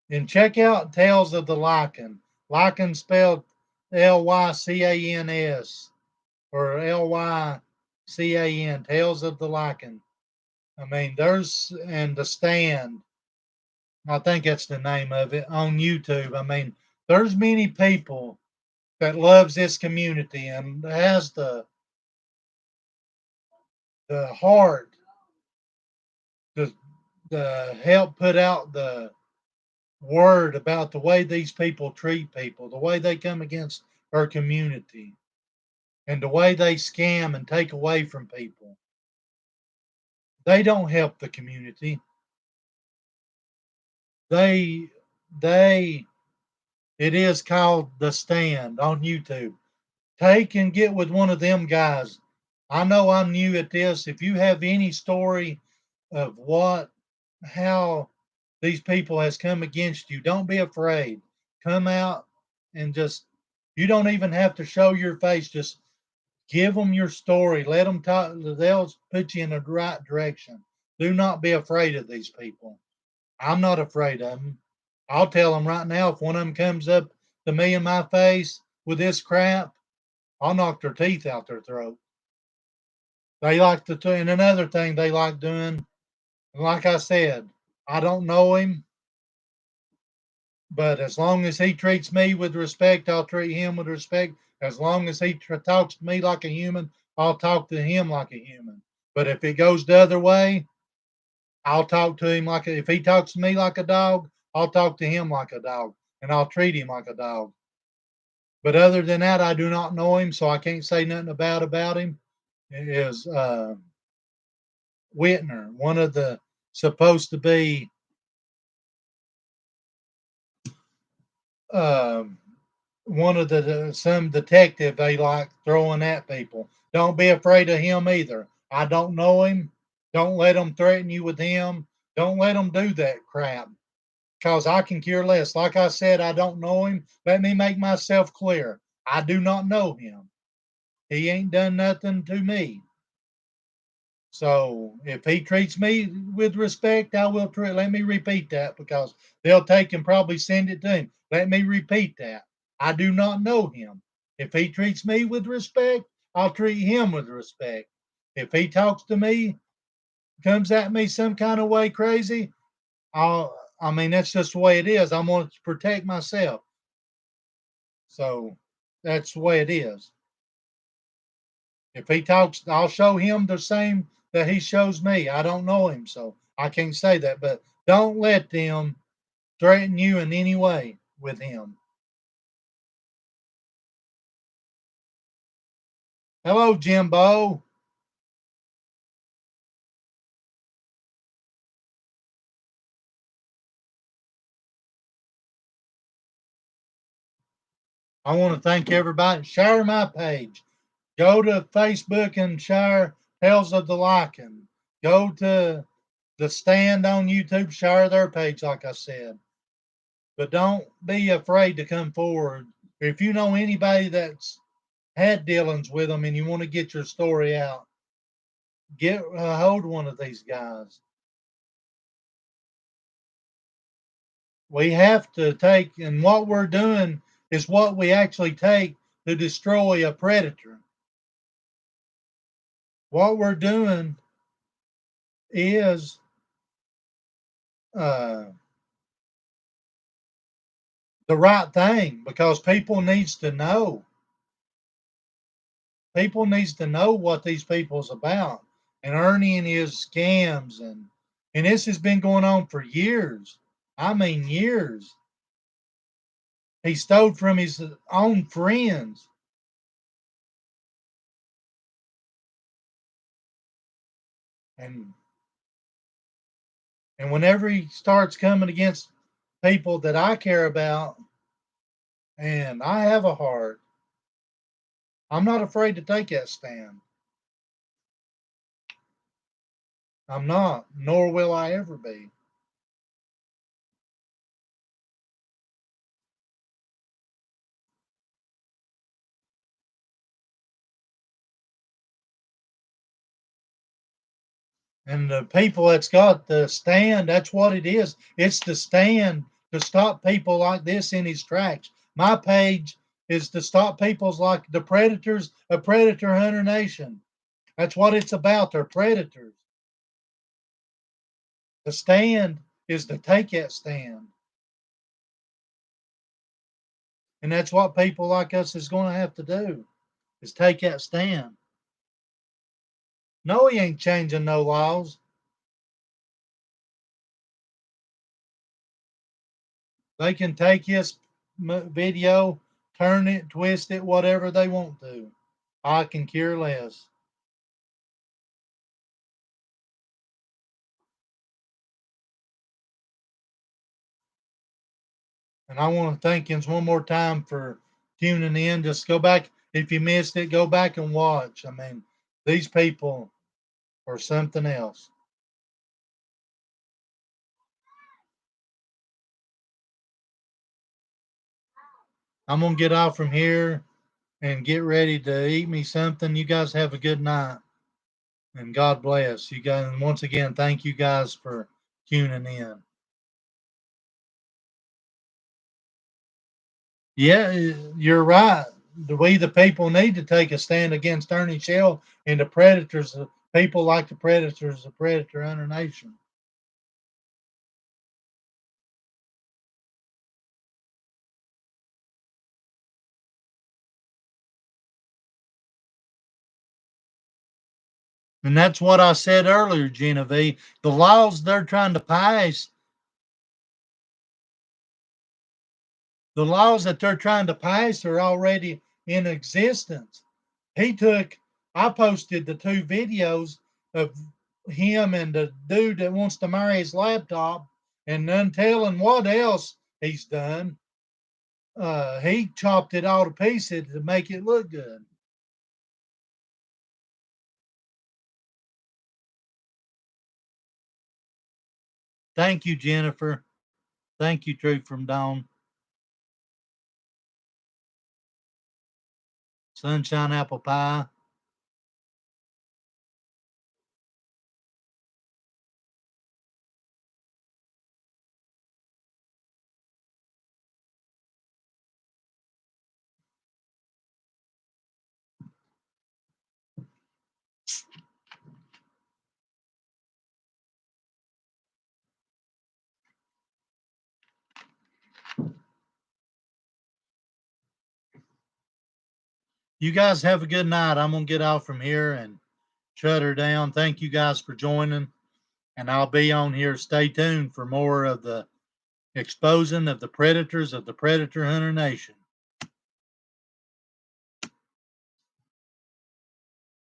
And check out Tales of the Lycan. Lycan spelled Lycans or Lycan, Tales of the Lycan. I mean, and The Stand, I think that's the name of it on YouTube. I mean, there's many people that loves this community and has the heart to, to help put out the word about the way these people treat people, the way they come against our community, and the way they scam and take away from people. They don't help the community. They they it is called The Stand on YouTube. Take and get with one of them guys. I know I'm new at this. If you have any story of how these people has come against you, don't be afraid. Come out and you don't even have to show your face. Just give them your story. Let them talk. They'll put you in the right direction. Do not be afraid of these people. I'm not afraid of them. I'll tell them right now if one of them comes up to me in my face with this crap, I'll knock their teeth out their throat. They like to, and another thing they like doing, like I said, I don't know him, but as long as he treats me with respect, I'll treat him with respect. As long as he talks to me like a human, I'll talk to him like a human. But if it goes the other way, I'll talk to him if he talks to me like a dog, I'll talk to him like a dog and I'll treat him like a dog. But other than that, I do not know him, so I can't say nothing about him. It is Whitner, one of the supposed to be one of some detective they like throwing at people. Don't be afraid of him either. I don't know him. Don't let them threaten you with him. Don't let them do that crap. Because I can care less. Like I said, I don't know him. Let me make myself clear. I do not know him. He ain't done nothing to me. So if he treats me with respect, I will treat. Let me repeat that because they'll take and probably send it to him. Let me repeat that. I do not know him. If he treats me with respect, I'll treat him with respect. If he talks to me, comes at me some kind of way crazy, I mean, that's just the way it is. I'm going to protect myself. So that's the way it is. If he talks, I'll show him the same that he shows me. I don't know him, so I can't say that. But don't let them threaten you in any way with him. Hello, Jimbo. I want to thank everybody. Share my page. Go to Facebook and share Tales of the Lycan. Go to the Stand on YouTube, share their page, like I said. But don't be afraid to come forward. If you know anybody that's had dealings with them and you want to get your story out, get a hold of one of these guys. We have to take, and what we're doing is what we actually take to destroy a predator. What we're doing is the right thing, because people needs to know. People needs to know what these people's about. And Ernie and his scams, and this has been going on for years. I mean years. He stole from his own friends. And whenever he starts coming against people that I care about, and I have a heart, I'm not afraid to take that stand. I'm not, nor will I ever be. And the people that's got the stand, that's what it is. It's the stand to stop people like this in his tracks. My page is to stop people's like the predators, a predator hunter nation. That's what it's about. They're predators. The stand is to take that stand. And that's what people like us is going to have to do, is take that stand. No, he ain't changing no laws. They can take his video, turn it, twist it, whatever they want to. I can care less. And I want to thank you one more time for tuning in. Just go back. If you missed it, go back and watch. I mean, these people are something else. I'm going to get off from here and get ready to eat me something. You guys have a good night. And God bless you guys. And once again, thank you guys for tuning in. Yeah, you're right. We, the people, need to take a stand against Ernie Shell and the predators. People like the predators, the predator hunter nation. And that's what I said earlier, Genevieve. The laws they're trying to pass, the laws that they're trying to pass are already in existence. I posted the 2 videos of him and the dude that wants to marry his laptop, and none telling what else he's done. He chopped it all to pieces to make it look good. Thank you, Jennifer. Thank you, Truth from Dawn. Sunshine Apple Pie. You guys have a good night. I'm going to get out from here and shut her down. Thank you guys for joining. And I'll be on here. Stay tuned for more of the exposing of the predators of the Predator Hunter Nation.